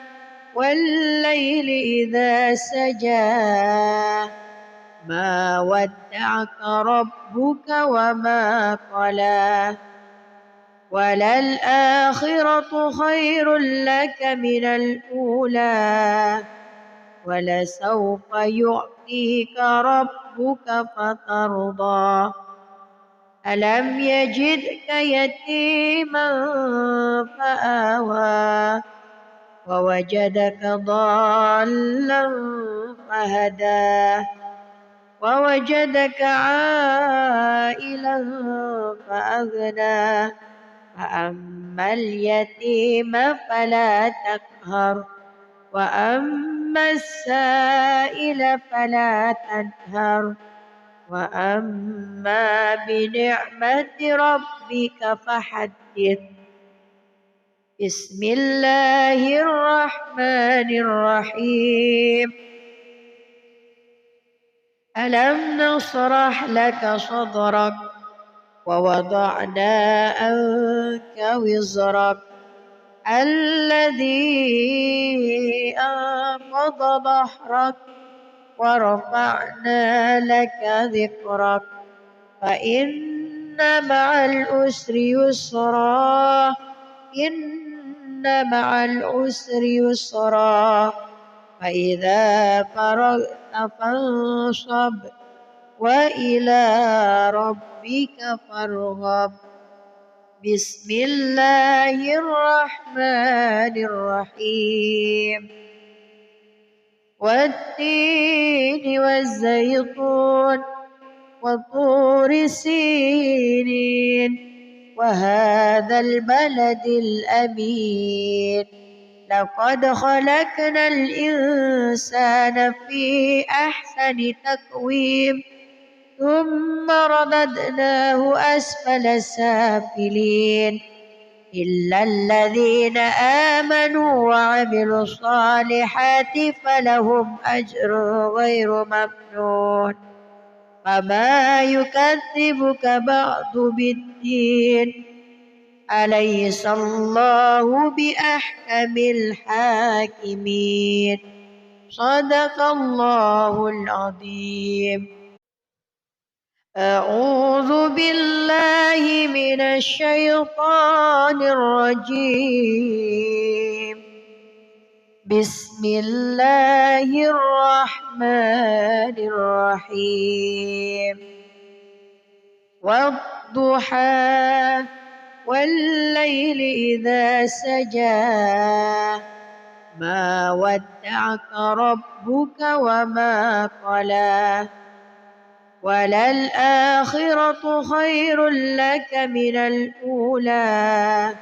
والليل إذا سجى ما ودعك ربك وما قلى وللآخرة خير لك من الأولى ولسوف يعطيك ربك فترضى. ألم يجدك يتيما فآوى ووجدك ضالا فهدى ووجدك عائلا فأغنى. فأما اليتيم فلا تقهر وأما السائل فلا تنهر وأما بنعمة ربك فحدث. بسم الله الرحمن الرحيم. ألم نشرح لك صدرك ووضعنا عنك وزرك الذي أنقض ظهرك ورفعنا لك ذكرك فإن مع العسر يسرا إن مع العسر يسرا فإذا فرغت فانصب وإلى ربك فارغب. بسم الله الرحمن الرحيم. والتين والزيتون وطور سينين وهذا البلد الأمين لقد خلقنا الإنسان في أحسن تقويم ثم رددناه أسفل سافلين إلا الذين آمنوا وعملوا الصالحات فلهم أجر غير ممنون. فما يكذبك بعد بالدين أليس الله بأحكم الحاكمين. صدق الله العظيم. أعوذ بالله من الشيطان الرجيم. بسم الله الرحمن الرحيم. والضحى والليل إذا سجى ما ودعك ربك وما قلى وللآخرة خير لك من الأولى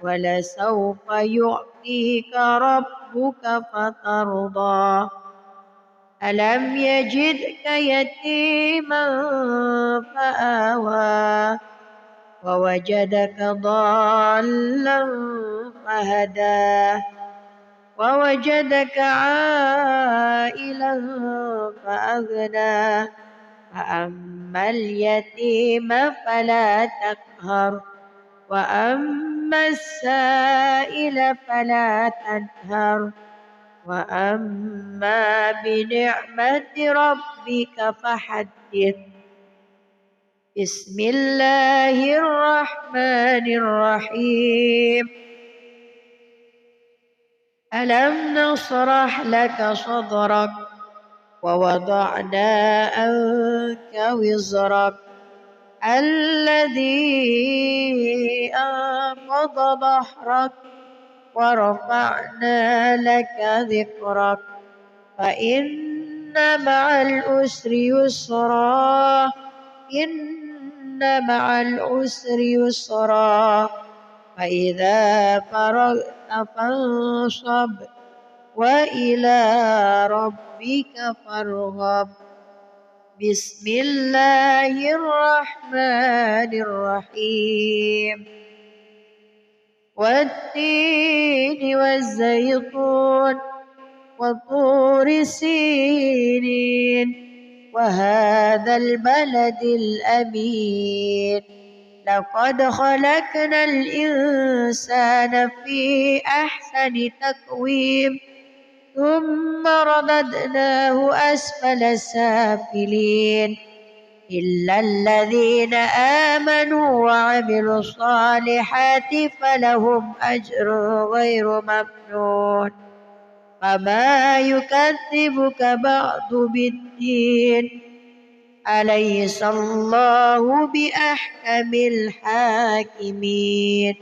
ولسوف يعطيك ربك فترضى. ألم يجدك يتيما فآوى ووجدك ضالا فهدى ووجدك عائلا فأغنى فأما اليتيم فلا تقهر وأما السائل فلا تنهر وأما بنعمة ربك فحدث. بسم الله الرحمن الرحيم. ألم نشرح لك صدرك ووضعنا عنك وزرك الذي أنقض ظهرك ورفعنا لك ذكرك فإن مع العسر يسرا إن مع العسر يسرا فإذا فرغت فانصب وإلى ربك فارغب. بسم الله الرحمن الرحيم. والتين والزيتون وطور سينين وهذا البلد الأمين لقد خلقنا الإنسان في أحسن تقويم ثم رددناه أسفل سافلين إلا الذين آمنوا وعملوا الصالحات فلهم أجر غير ممنون. فما يكذبك بعد بالدين أليس الله بأحكم الحاكمين.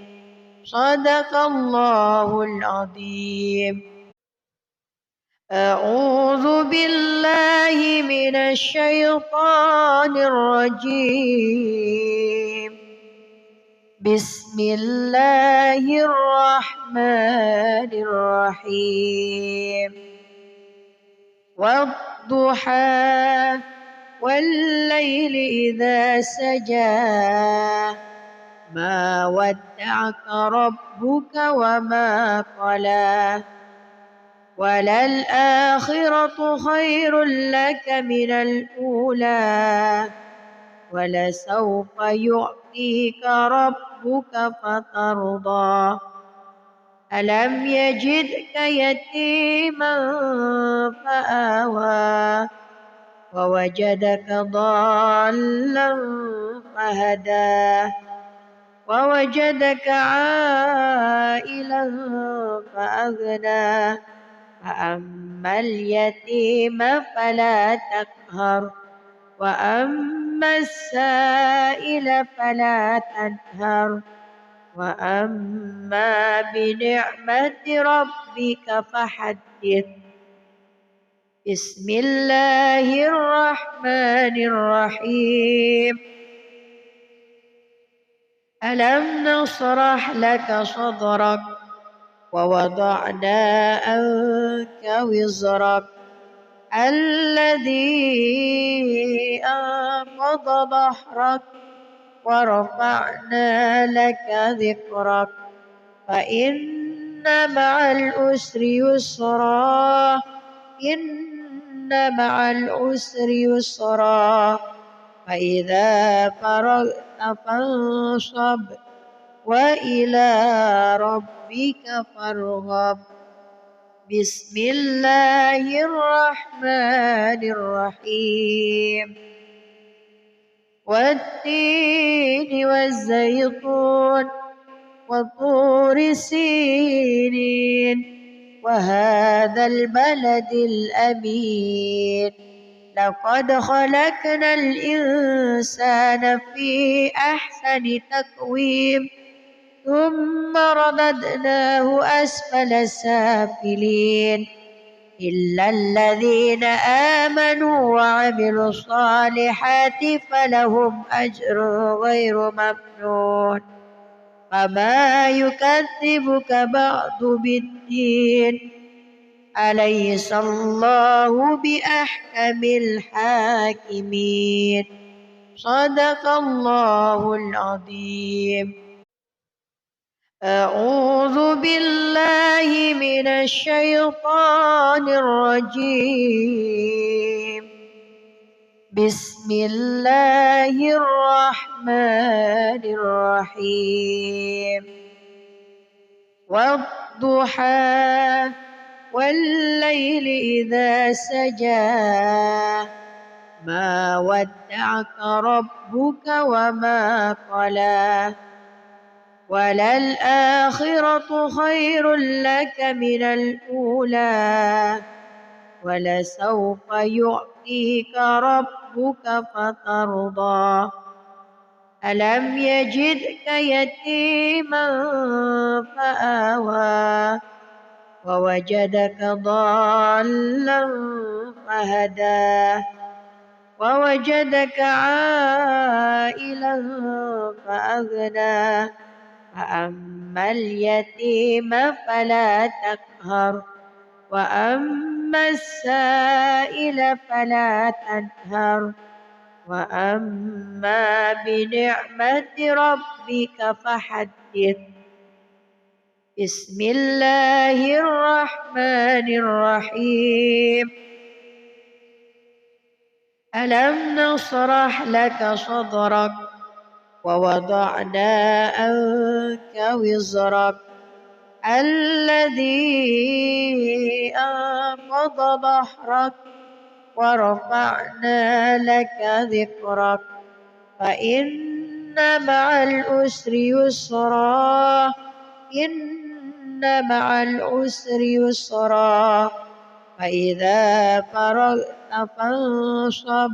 صدق الله العظيم. أعوذ بالله من الشيطان الرجيم. بسم الله الرحمن الرحيم والضحى والليل إذا سجى ما ودعك ربك وما قلى وللآخرة خير لك من الأولى ولسوف يعطيك ربك فترضى ألم يجدك يتيما فآوى ووجدك ضالا فهدى ووجدك عائلا فأغنى فأما اليتيم فلا تقهر وأما السائل فلا تنهر وأما بنعمة ربك فحدث بسم الله الرحمن الرحيم ألم نشرح لك صدرك ووضعنا عنك وزرك الذي أنقض ظهرك ورفعنا لك ذكرك فإن مع العسر يسرا إن مع العسر يسرا فإذا فرغت فانصب وإلى ربك فارغب بسم الله الرحمن الرحيم والتين والزيتون وطور سينين وهذا البلد الأمين لقد خلقنا الإنسان في أحسن تقويم ثم رددناه أسفل سافلين إلا الذين آمنوا وعملوا الصالحات فلهم أجر غير ممنون فما يكذبك بعد بالدين أليس الله بأحكم الحاكمين صدق الله العظيم أعوذ بالله من الشيطان الرجيم بسم الله الرحمن الرحيم والضحى والليل إذا سجى ما ودعك ربك وما قلى وللآخرة خير لك من الأولى ولسوف يعطيك ربك فترضى ألم يجدك يتيما فآوى ووجدك ضالا فهدى ووجدك عائلا فأغنى فأما اليتيم فلا تقهر وأما السائل فلا تنهر وأما بنعمة ربك فحدث بسم الله الرحمن الرحيم ألم نشرح لك صدرك ووضعنا عنك وزرك الذي أنقض ظهرك ورفعنا لك ذكرك فإن مع العسر يسرا إن مع العسر يسرا فإذا فرغت فانصب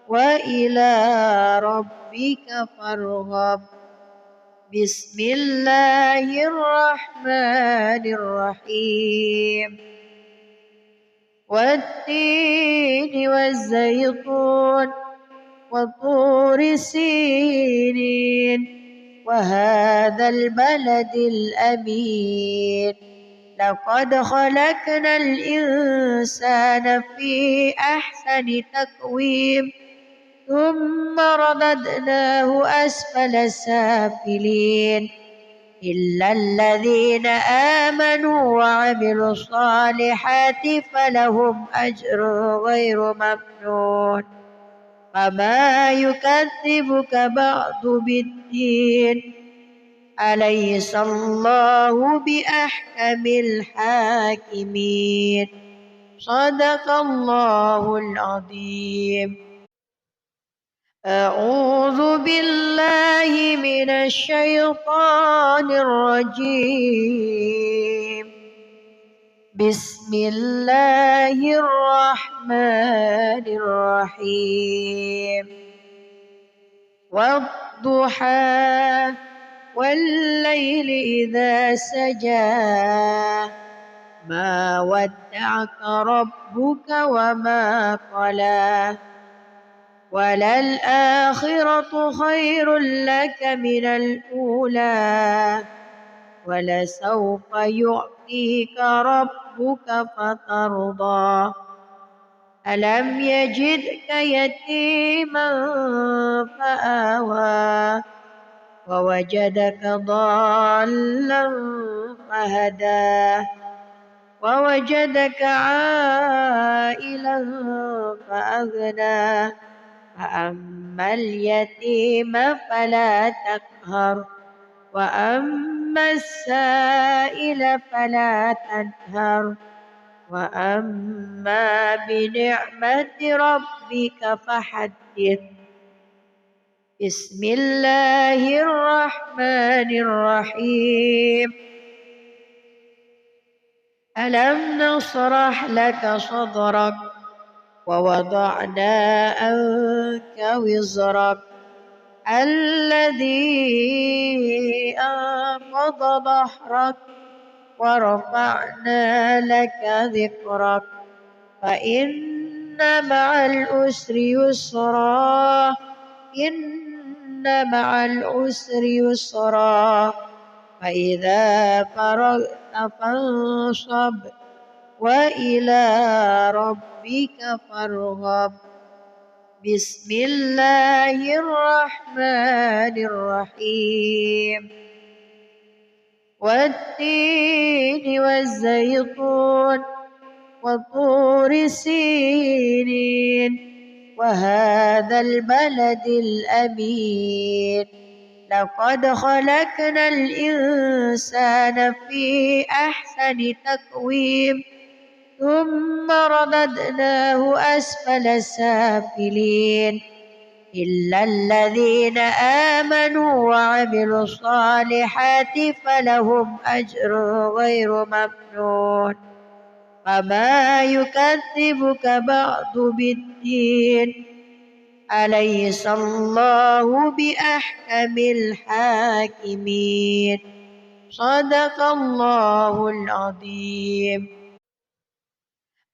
وإلى ربك فارغب بسم الله الرحمن الرحيم والتين والزيتون وطور سينين وهذا البلد الأمين لقد خلقنا الإنسان في أحسن تقويم ثم رددناه أسفل سافلين إلا الذين آمنوا وعملوا الصالحات فلهم أجر غير ممنون فما يكذبك بعد بالدين أليس الله بأحكم الحاكمين صدق الله العظيم. أعوذ بالله من الشيطان الرجيم بسم الله الرحمن الرحيم والضحى والليل إذا سجى ما ودعك ربك وما قلى وللآخرة خير لك من الأولى ولسوف يعطيك ربك فترضى ألم يجدك يتيما فآوى ووجدك ضالا فهدى ووجدك عائلا فأغنى فأما اليتيم فلا تقهر وأما السائل فلا تنهر وأما بنعمة ربك فحدث. بسم الله الرحمن الرحيم ألم نشرح لك صدرك ووضعنا عنك وزرك الذي أنقض ظهرك ورفعنا لك ذكرك فإن مع العسر يسرا إن مع العسر يسرا فإذا فرغت فانصب وإلى ربك فارغب. بسم الله الرحمن الرحيم والتين والزيتون وطور سينين وهذا البلد الأمين لقد خلقنا الإنسان في أحسن تقويم ثم رددناه أسفل سافلين إلا الذين آمنوا وعملوا الصالحات فلهم أجر غير ممنون فما يكذبك بعد بالدين أليس الله بأحكم الحاكمين صدق الله العظيم.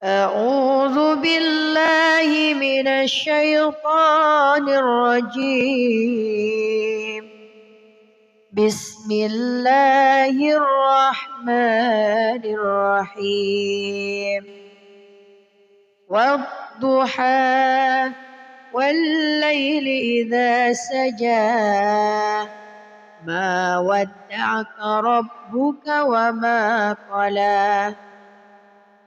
أعوذ بالله من الشيطان الرجيم بسم الله الرحمن الرحيم والضحى والليل إذا سجى ما ودعك ربك وما قلى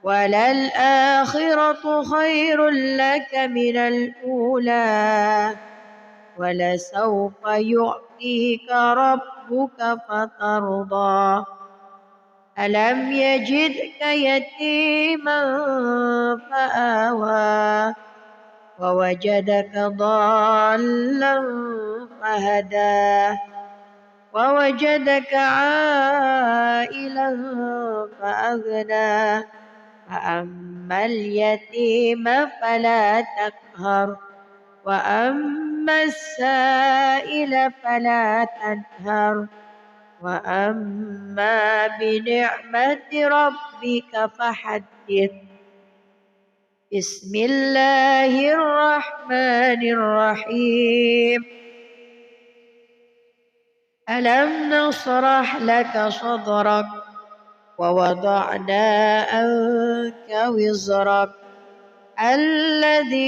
وللآخرة خير لك من الأولى ولسوف يعطيك ربك فترضى ألم يجدك يتيما فآوى ووجدك ضالا فهدى ووجدك عائلا فأغنى فأما اليتيم فلا تقهر وأما السائل فلا تنهر وأما بنعمة ربك فحدث. بسم الله الرحمن الرحيم ألم نشرح لك صدرك ووضعنا عنك وزرك الذي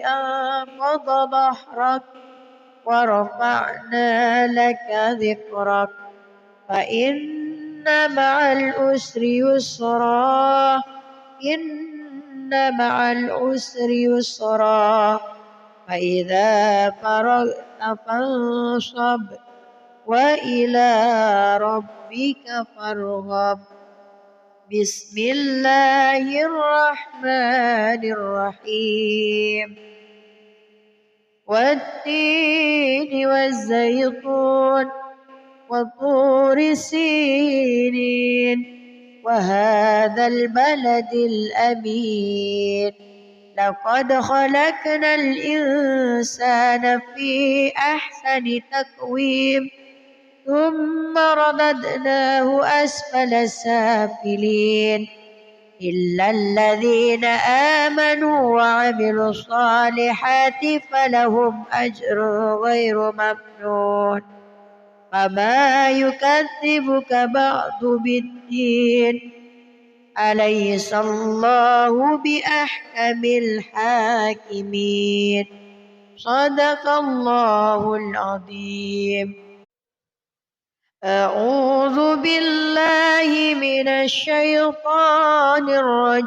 أنقض ظهرك ورفعنا لك ذكرك فإن مع العسر يسرا إن مع العسر يسرا فإذا فرغت فانصب وإلى ربك فارغب بسم الله الرحمن الرحيم والتين والزيتون وطور سينين وهذا البلد الأمين لقد خلقنا الإنسان في أحسن تقويم ثم رددناه أسفل سافلين إلا الذين آمنوا وعملوا الصالحات فلهم أجر غير ممنون فما يكذبك بعد بالدين أليس الله بأحكم الحاكمين صدق الله العظيم. أعوذ بالله من الشيطان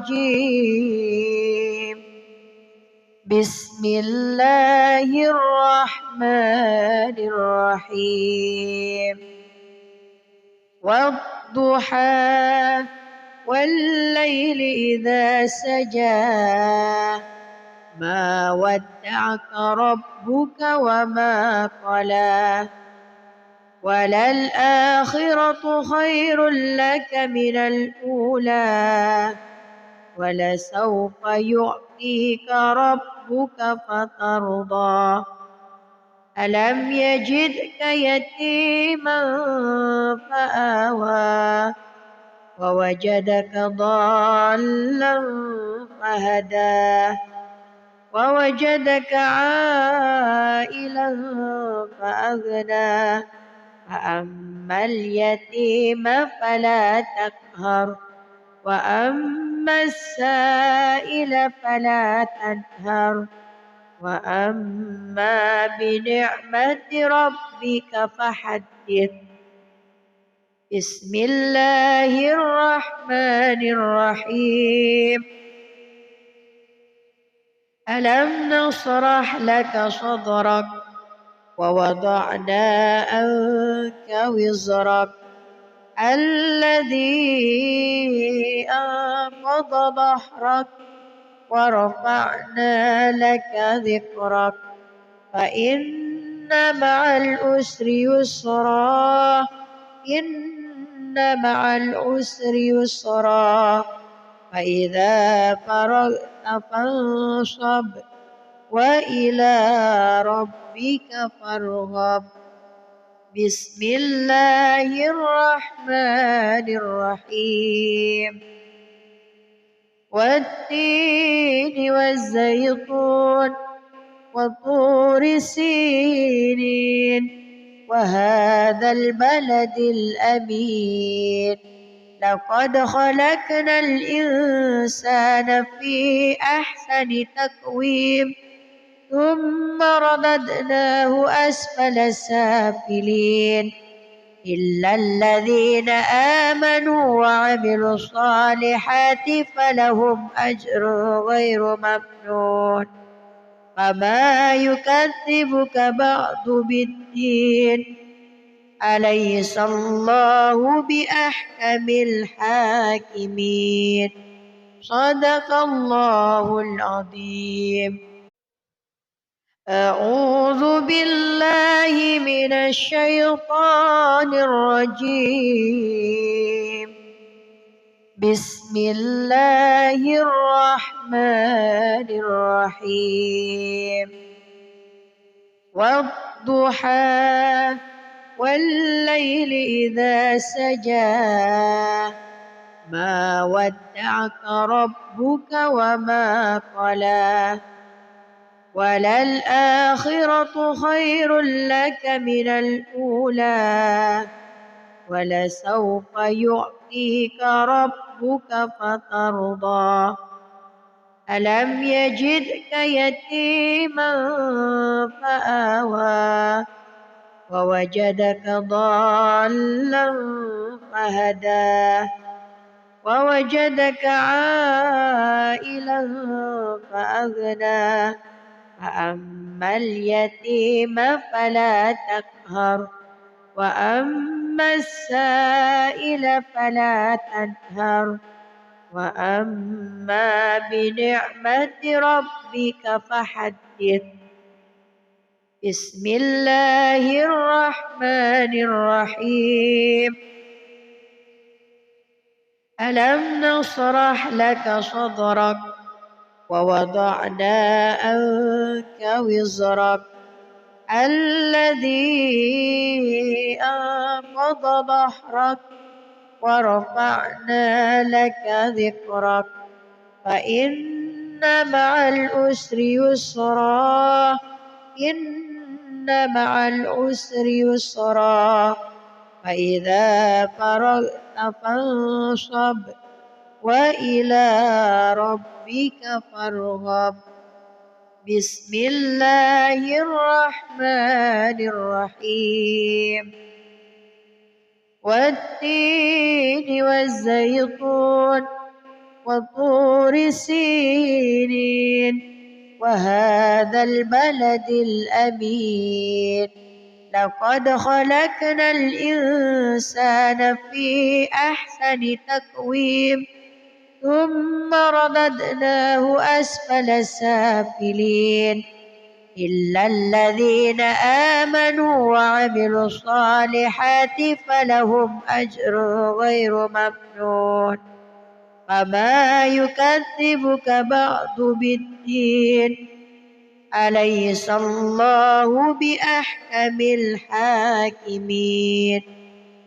الرجيم بسم الله الرحمن الرحيم والضحى والليل إذا سجى ما ودعك ربك وما قلى وللآخرة خير لك من الأولى ولسوف يعطيك ربك فترضى ألم يجدك يتيما فآوى ووجدك ضالا فهدى ووجدك عائلا فأغنى فأما اليتيم فلا تقهر وأما السائل فلا تنهر وأما بنعمة ربك فحدث بسم الله الرحمن الرحيم ألم نشرح لك صدرك ووضعنا عنك وزرك الذي أنقض ظهرك ورفعنا لك ذكرك فإن مع العسر يسرا إن مع العسر يسرا فإذا فرغت فانصب وإلى ربك فارغب بسم الله الرحمن الرحيم والتين والزيتون وطور سينين وهذا البلد الأمين لقد خلقنا الإنسان في أحسن تقويم ثم رددناه أسفل سافلين إلا الذين آمنوا وعملوا الصالحات فلهم أجر غير ممنون فما يكذبك بعد بالدين أليس الله بأحكم الحاكمين صدق الله العظيم. أعوذ بالله من الشيطان الرجيم بسم الله الرحمن الرحيم والضحى والليل إذا سجى ما ودعك ربك وما قلى وللآخرة خير لك من الأولى ولسوف يعطيك ربك فترضى ألم يجدك يتيما فآوى ووجدك ضالا فهدى ووجدك عائلا فأغنى فأما اليتيم فلا تقهر وأما السائل فلا تنهر وأما بنعمة ربك فحدث بسم الله الرحمن الرحيم ألم نشرح لك صدرك ووضعنا عنك وزرك الذي أنقض ظهرك ورفعنا لك ذكرك فإن مع العسر يسرا إن مع العسر يسرا فإذا فرغت فانصب وإلى ربك فارغب بسم الله الرحمن الرحيم والتين والزيتون وطور سينين وهذا البلد الأمين لقد خلقنا الإنسان في أحسن تقويم ثم رددناه أسفل سافلين إلا الذين آمنوا وعملوا الصالحات فلهم أجر غير ممنون فما يكذبك بعد بالدين أليس الله بأحكم الحاكمين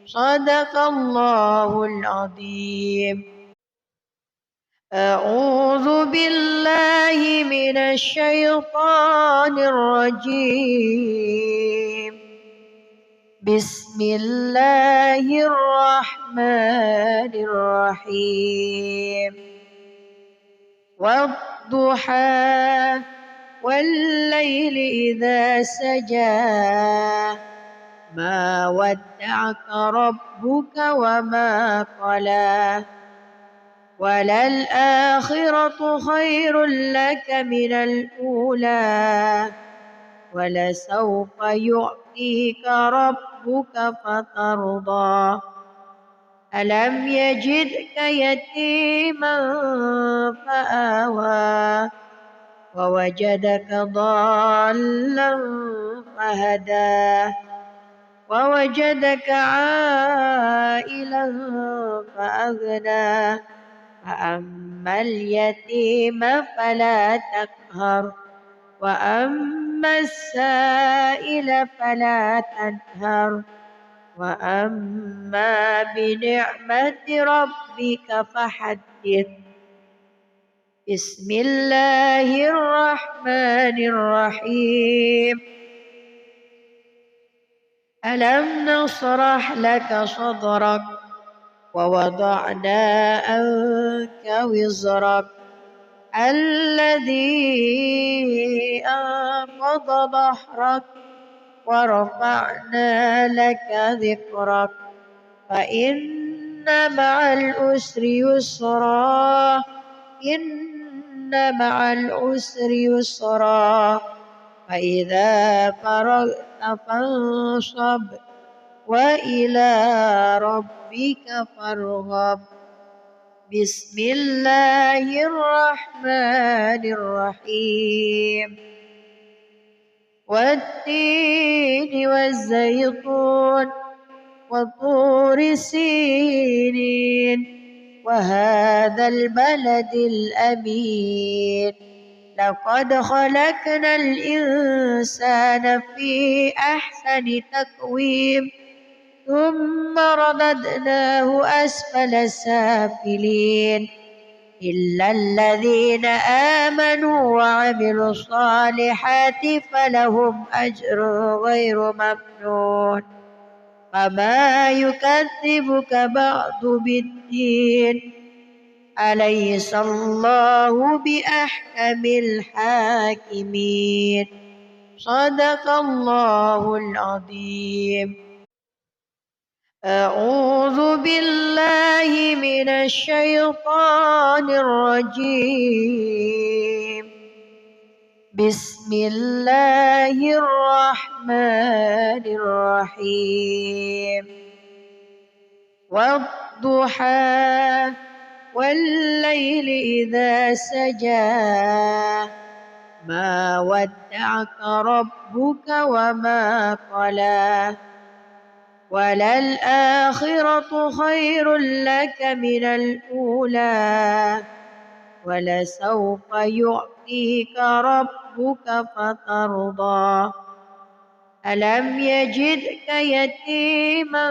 صدق الله العظيم أعوذ بالله من الشيطان الرجيم بسم الله الرحمن الرحيم والضحى والليل إذا سجى ما ودعك ربك وما قلى وللآخرة خير لك من الأولى ولسوف يعطيك ربك فترضى ألم يجدك يتيما فآوى ووجدك ضالا فهدى ووجدك عائلا فأغنى فأما اليتيم فلا تقهر وأما السائل فلا تنهر وأما بنعمة ربك فحدث بسم الله الرحمن الرحيم ألم نشرح لك صدرك ووضعنا عنك وزرك الذي أنقض ظهرك ورفعنا لك ذكرك فإن مع العسر يسرا إن مع العسر يسرا فإذا فرغت فانصب وإلى ربك فارغب بسم الله الرحمن الرحيم والتين والزيتون وطور سينين وهذا البلد الأمين لقد خلقنا الإنسان في أحسن تقويم ثم رددناه أسفل سافلين إلا الذين آمنوا وعملوا الصالحات فلهم أجر غير ممنون فما يكذبك بعد بالدين أليس الله بأحكم الحاكمين صدق الله العظيم. أعوذ بالله من الشيطان الرجيم. بسم الله الرحمن الرحيم. والضحى والليل إذا سجى ما ودعك ربك وما قلى وللآخرة خير لك من الأولى ولسوف يعطيك ربك فترضى ألم يجدك يتيما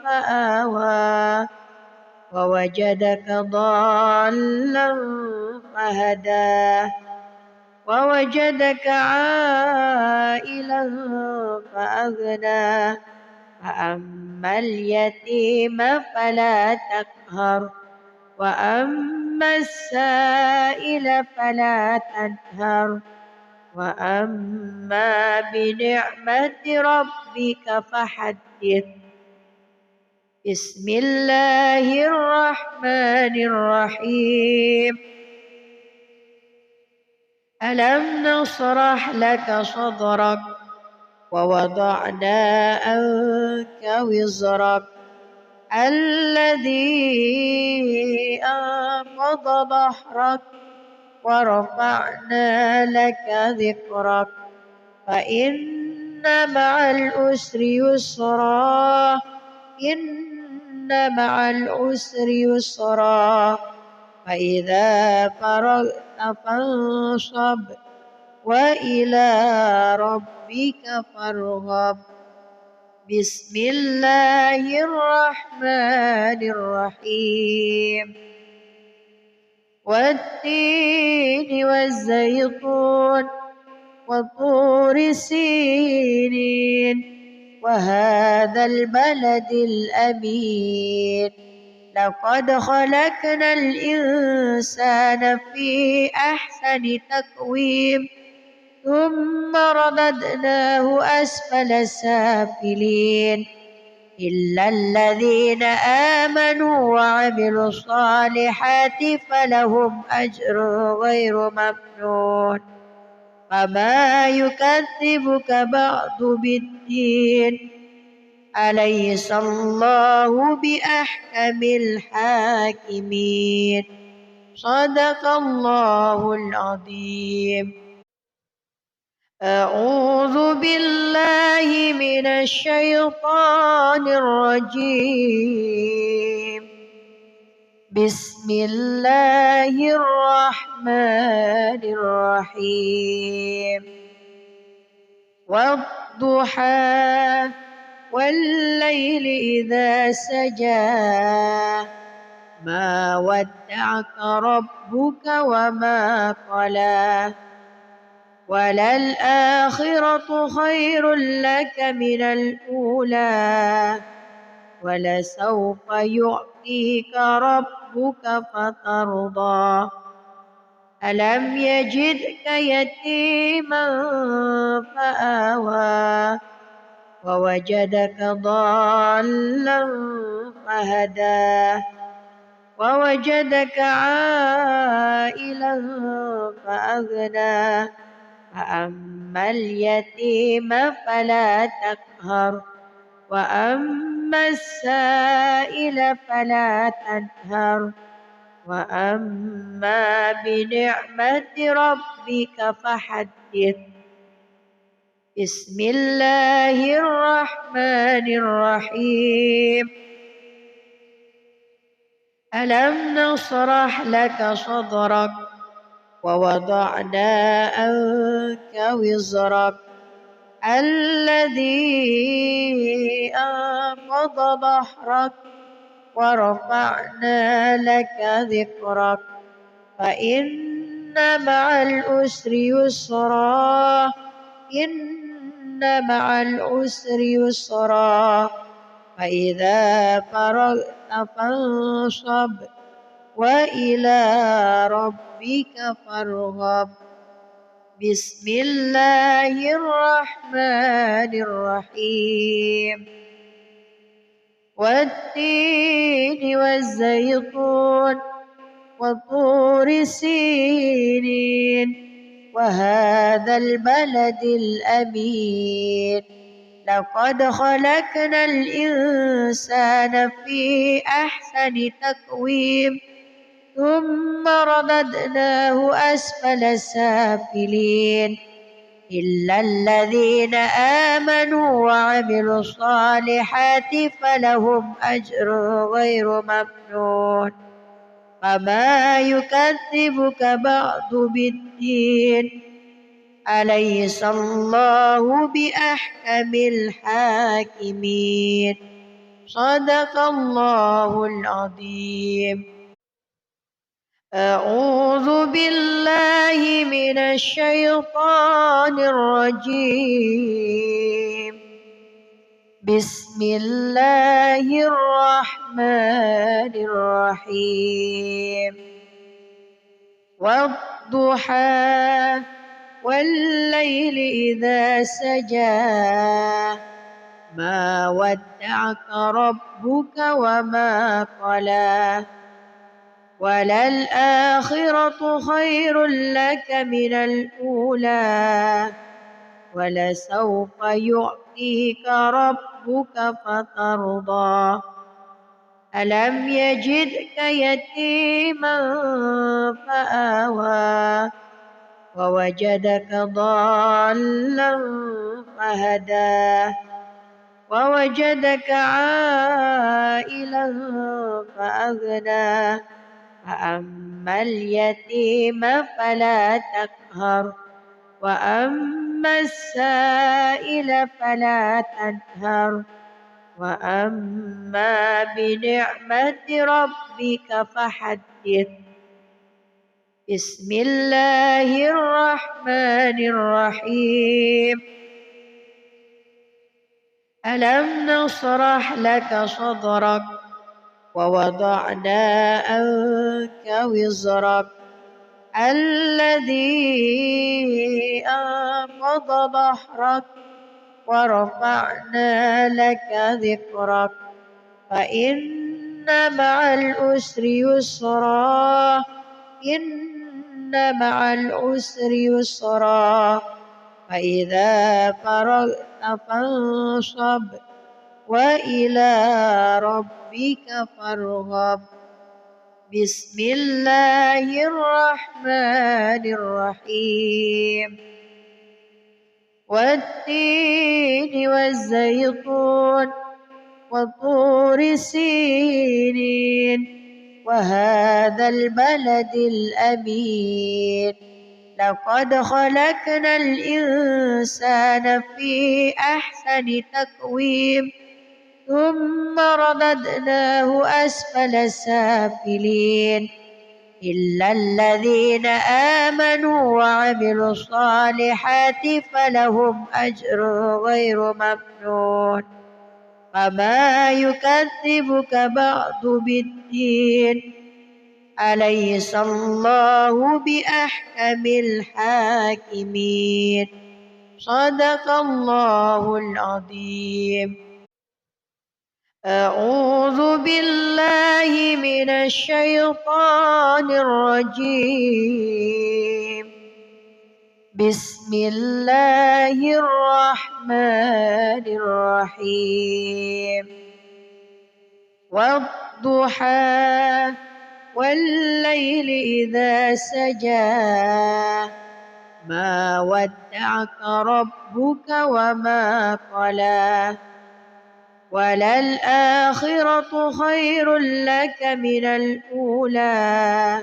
فآوى ووجدك ضالا فهدى ووجدك عائلا فأغنى فأما اليتيم فلا تقهر وأما السائل فلا تنهر وأما بنعمة ربك فحدث. بسم الله الرحمن الرحيم. ألم نشرح لك صدرك ووضعنا عنك وزرك الذي أنقض ظهرك ورفعنا لك ذكرك فإن مع العسر يسرا إن مع العسر يسرا فإذا فرغت فانصب وإلى ربك فارغب. بسم الله الرحمن الرحيم. والتين والزيتون وطور سينين وهذا البلد الأمين لقد خلقنا الإنسان في أحسن تقويم ثم رددناه أسفل سافلين إلا الذين آمنوا وعملوا الصالحات فلهم أجر غير ممنون فما يكذبك بعد بالدين أليس الله بأحكم الحاكمين صدق الله العظيم. أعوذ بالله من الشيطان الرجيم. بسم الله الرحمن الرحيم. والضحى والليل إذا سجى ما ودعك ربك وما قلى وللآخرة خير لك من الأولى ولسوف يعطيك ربك فترضى ألم يجدك يتيما فآوى ووجدك ضالا فهدى ووجدك عائلا فأغنى فأما اليتيم فلا تقهر وأما السائل فلا تنهر وأما بنعمة ربك فحدث. بسم الله الرحمن الرحيم. ألم نشرح لك صدرك ووضعنا عنك وزرك الذي أنقض ظهرك ورفعنا لك ذكرك فإن مع العسر يسرا إن مع العسر يسرا فإذا فرغت فانصب وإلى ربك فارغب بسم الله الرحمن الرحيم والتين والزيتون وطور سينين وهذا البلد الأمين لقد خلقنا الإنسان في أحسن تقويم ثم رددناه أسفل سافلين إلا الذين آمنوا وعملوا الصالحات فلهم أجر غير ممنون فما يكذبك بعد بالدين أليس الله بأحكم الحاكمين صدق الله العظيم. أعوذ بالله من الشيطان الرجيم بسم الله الرحمن الرحيم والضحى والليل إذا سجى ما ودعك ربك وما قلى وللآخرة خير لك من الأولى ولسوف يعطيك ربك فترضى ألم يجدك يتيما فآوى ووجدك ضالا فهدى ووجدك عائلا فأغنى فأما اليتيم فلا تقهر وأما السائل فلا تنهر وأما بنعمة ربك فحدث بسم الله الرحمن الرحيم ألم نشرح لك صدرك ووضعنا عنك وزرك الذي أنقض ظهرك ورفعنا لك ذكرك فإن مع العسر يسرا إن مع العسر يسرا فإذا فرغت فانصب وإلى ربك فارغب بسم الله الرحمن الرحيم والتين والزيتون وطور سينين وهذا البلد الأمين لقد خلقنا الإنسان في أحسن تقويم ثم رددناه أسفل سافلين إلا الذين آمنوا وعملوا الصالحات فلهم أجر غير ممنون فما يكذبك بعد بالدين أليس الله بأحكم الحاكمين صدق الله العظيم. أعوذ بالله من الشيطان الرجيم بسم الله الرحمن الرحيم والضحى والليل إذا سجى ما ودعك ربك وما قلى وللآخرة خير لك من الأولى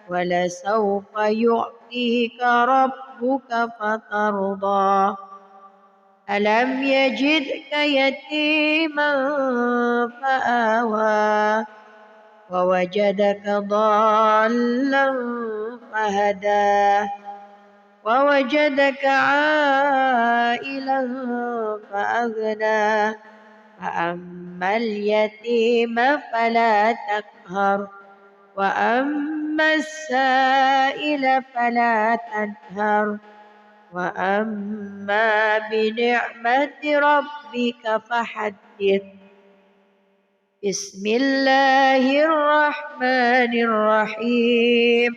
ولسوف يعطيك ربك فترضى ألم يجدك يتيما فآوى ووجدك ضالا فهدى ووجدك عائلا فأغنى فأما اليتيم فلا تقهر وأما السائل فلا تنهر وأما بنعمة ربك فحدث. بسم الله الرحمن الرحيم.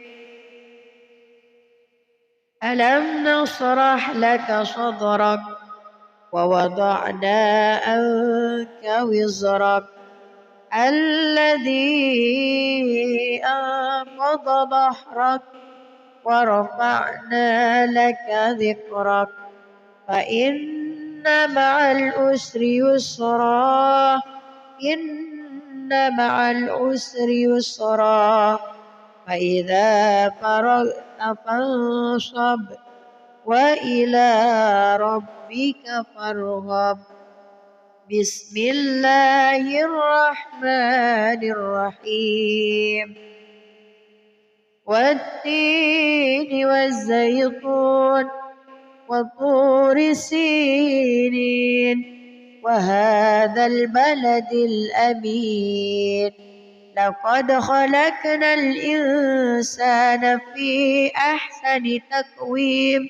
ألم نشرح لك صدرك ووضعنا عنك وزرك الذي أنقض ظهرك ورفعنا لك ذكرك فإن مع العسر يسرا إن مع العسر يسرا فإذا فرغت فانصب وإلى ربك فارغب. بسم الله الرحمن الرحيم. والتين والزيتون وطور سينين وهذا البلد الأمين لقد خلقنا الإنسان في أحسن تقويم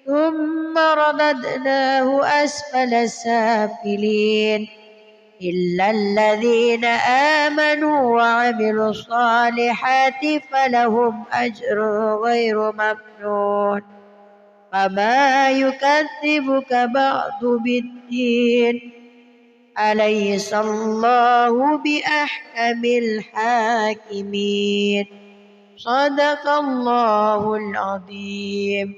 ثم رددناه أسفل سافلين إلا الذين آمنوا وعملوا الصالحات فلهم أجر غير ممنون فما يكذبك بعد بالدين أليس الله بأحكم الحاكمين. صدق الله العظيم.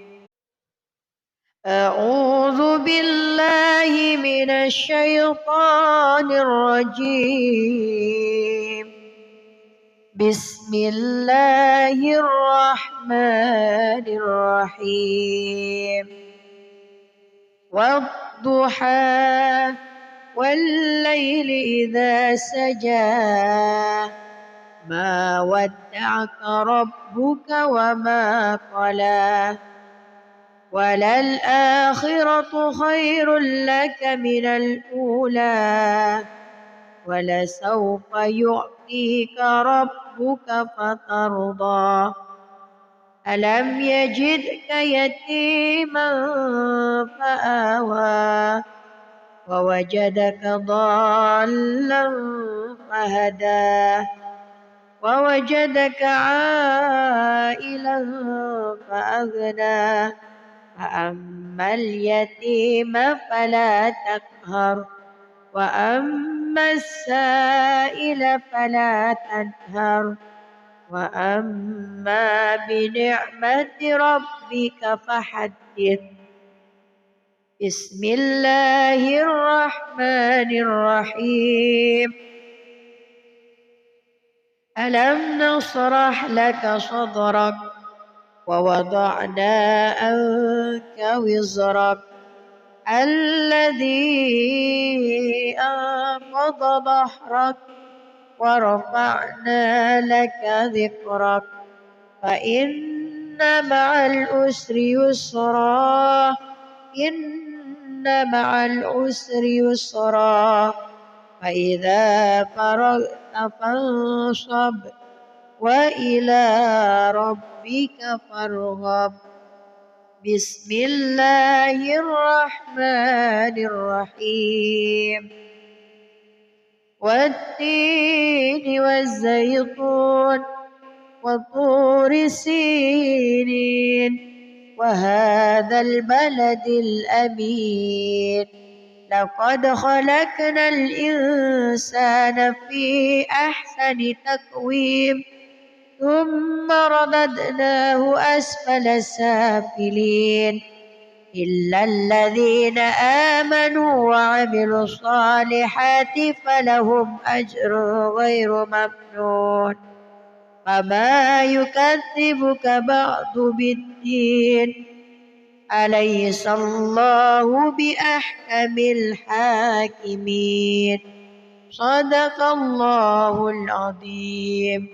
أعوذ بالله من الشيطان الرجيم. بسم الله الرحمن الرحيم. والضحى والليل إذا سجى ما ودعك ربك وما قلى وللآخرة خير لك من الأولى ولسوف يعطيك ربك فترضى ألم يجدك يتيما فآوى ووجدك ضالا فهدى ووجدك عائلا فأغنى فأما اليتيم فلا تقهر وأما السائل فلا تنهر وأما بنعمة ربك فحدث. بسم الله الرحمن الرحيم. ألم نشرح لك صدرك ووضعنا عنك وزرك الذي أنقض ظهرك ورفعنا لك ذكرك فإن مع العسر يسرا إن مع العسر يسرا فإذا فرغت فانصب وإلى ربك فارغب. بسم الله الرحمن الرحيم. والتين والزيتون وطور سينين وهذا البلد الأمين لقد خلقنا الإنسان في أحسن تقويم ثم رددناه أسفل سافلين إلا الذين آمنوا وعملوا الصالحات فلهم أجر غير ممنون فما يكذبك بعد بالدين أليس الله بأحكم الحاكمين. صدق الله العظيم.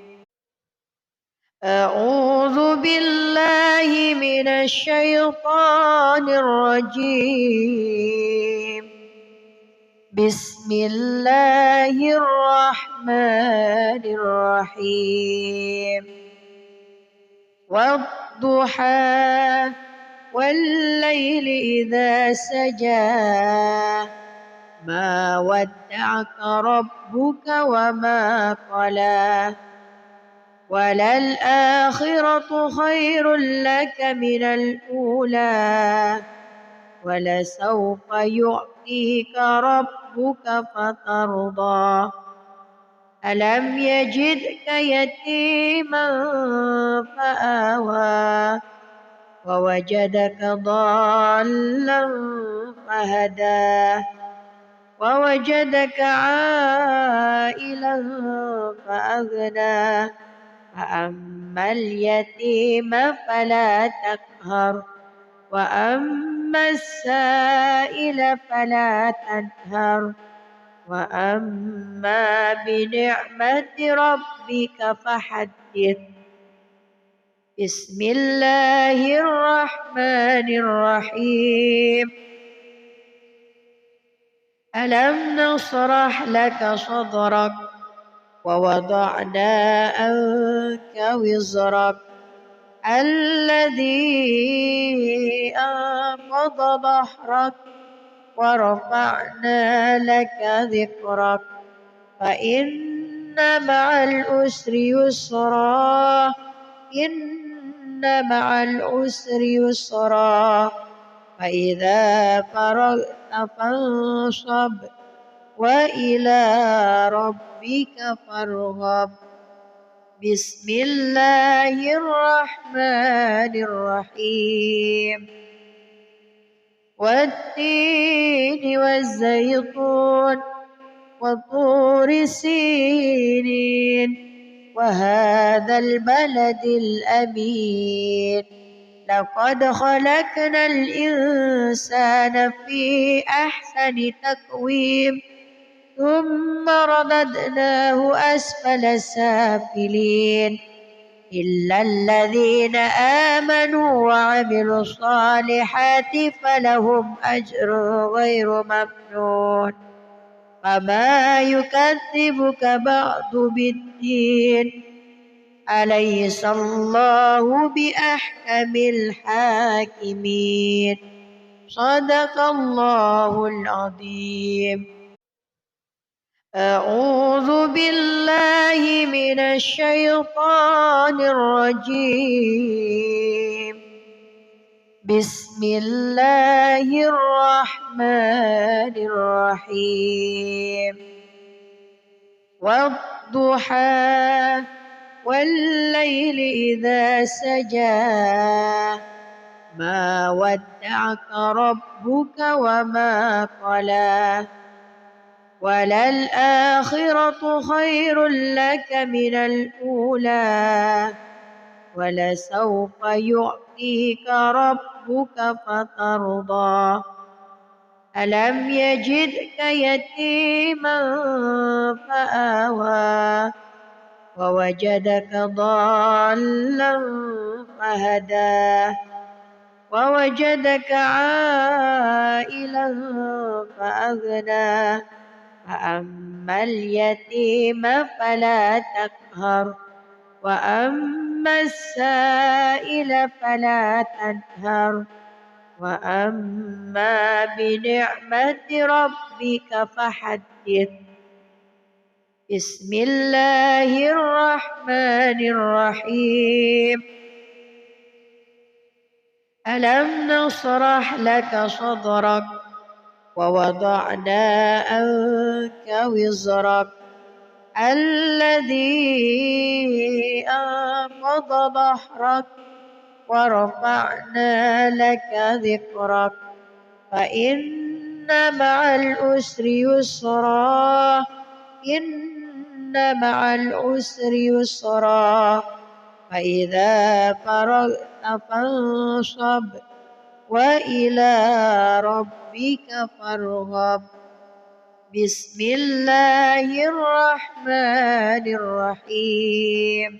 أعوذ بالله من الشيطان الرجيم. بسم الله الرحمن الرحيم. والضحى والليل إذا سجى ما ودعك ربك وما قلى وللآخرة خير لك من الأولى ولسوف يعطيك ربك فترضى ألم يجدك يتيما فآوى ووجدك ضالا فهدى ووجدك عائلا فأغنى فأما اليتيم فلا تقهر وأما السائل فلا تنهر وأما بنعمة ربك فحدث. بسم الله الرحمن الرحيم. ألم نشرح لك صدرك ووضعنا عنك وزرك الذي أنقض ظهرك ورفعنا لك ذكرك فإن مع العسر يسرا إن مع العسر يسرا فإذا فرغت فانصب وإلى ربك فارغب. بسم الله الرحمن الرحيم. والتين والزيتون وطور سينين وهذا البلد الأمين لقد خلقنا الإنسان في أحسن تقويم ثم رددناه أسفل سافلين إلا الذين آمنوا وعملوا الصالحات فلهم أجر غير ممنون فما يكذبك بعد بالدين أليس الله بأحكم الحاكمين. صدق الله العظيم. أعوذ بالله من الشيطان الرجيم. بسم الله الرحمن الرحيم. والضحى والليل إذا سجى ما ودعك ربك وما قلى وللآخرة خير لك من الأولى ولسوف يعطيك ربك فترضى ألم يجدك يتيما فآوى ووجدك ضالا فهدى ووجدك عائلا فأغنى فأما اليتيم فلا تقهر وأما السائل فلا تنهر وأما بنعمة ربك فحدث. بسم الله الرحمن الرحيم. ألم نشرح لك صدرك ووضعنا عنك وزرك الذي أنقض ظهرك ورفعنا لك ذكرك فإن مع العسر يسرا إن مع العسر يسرا فإذا فرغت فانصب وإلى ربك فارغب. بسم الله الرحمن الرحيم.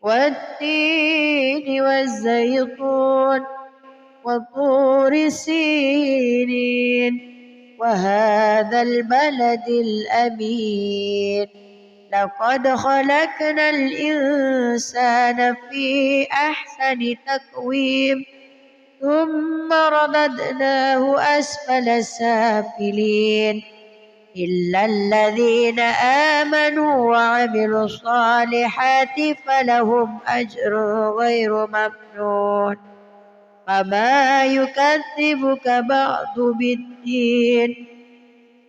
والتين والزيتون وطور سينين وهذا البلد الأمين لقد خلقنا الإنسان في أحسن تقويم ثم رددناه أسفل سافلين إلا الذين آمنوا وعملوا الصالحات فلهم أجر غير ممنون. فما يكذبك بعد بالدين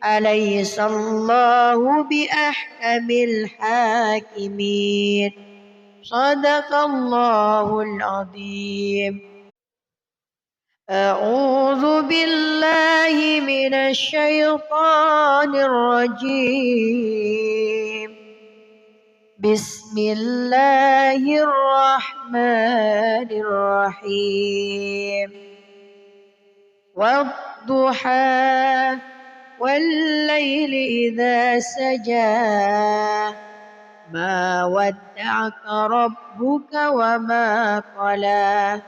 أليس الله بأحكم الحاكمين. صدق الله العظيم. أعوذ بالله من الشيطان الرجيم. بسم الله الرحمن الرحيم. والضحى والليل إذا سجى ما ودعك ربك وما قلى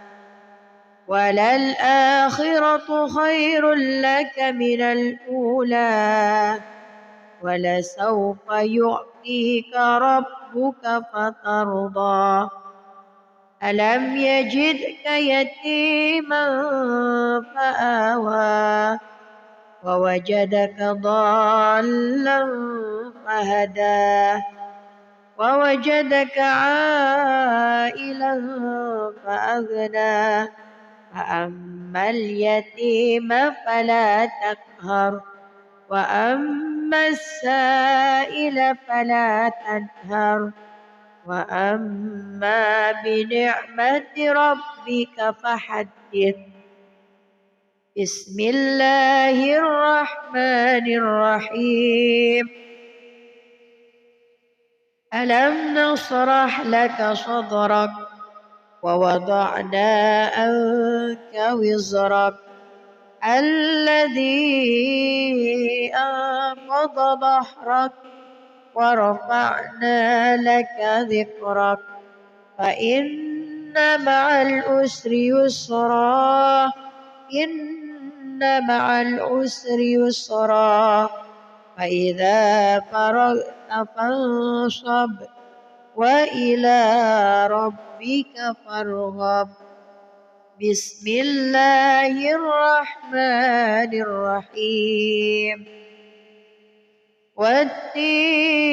وللآخرة خير لك من الأولى ولسوف يعطيك ربك فترضى. ألم يجدك يتيما فآوى ووجدك ضالا فهدى ووجدك عائلا فأغنى فأما اليتيم فلا تقهر وأما السائل فلا تنهر وأما بنعمة ربك فحدث. بسم الله الرحمن الرحيم. ألم نشرح لك صدرك ووضعنا عنك وزرك الذي أنقض ظهرك ورفعنا لك ذكرك فإن مع العسر يسرا إن مع العسر يسرا فإذا فرغت فانصب وإلى ربك فارغب. بسم الله الرحمن الرحيم. والتين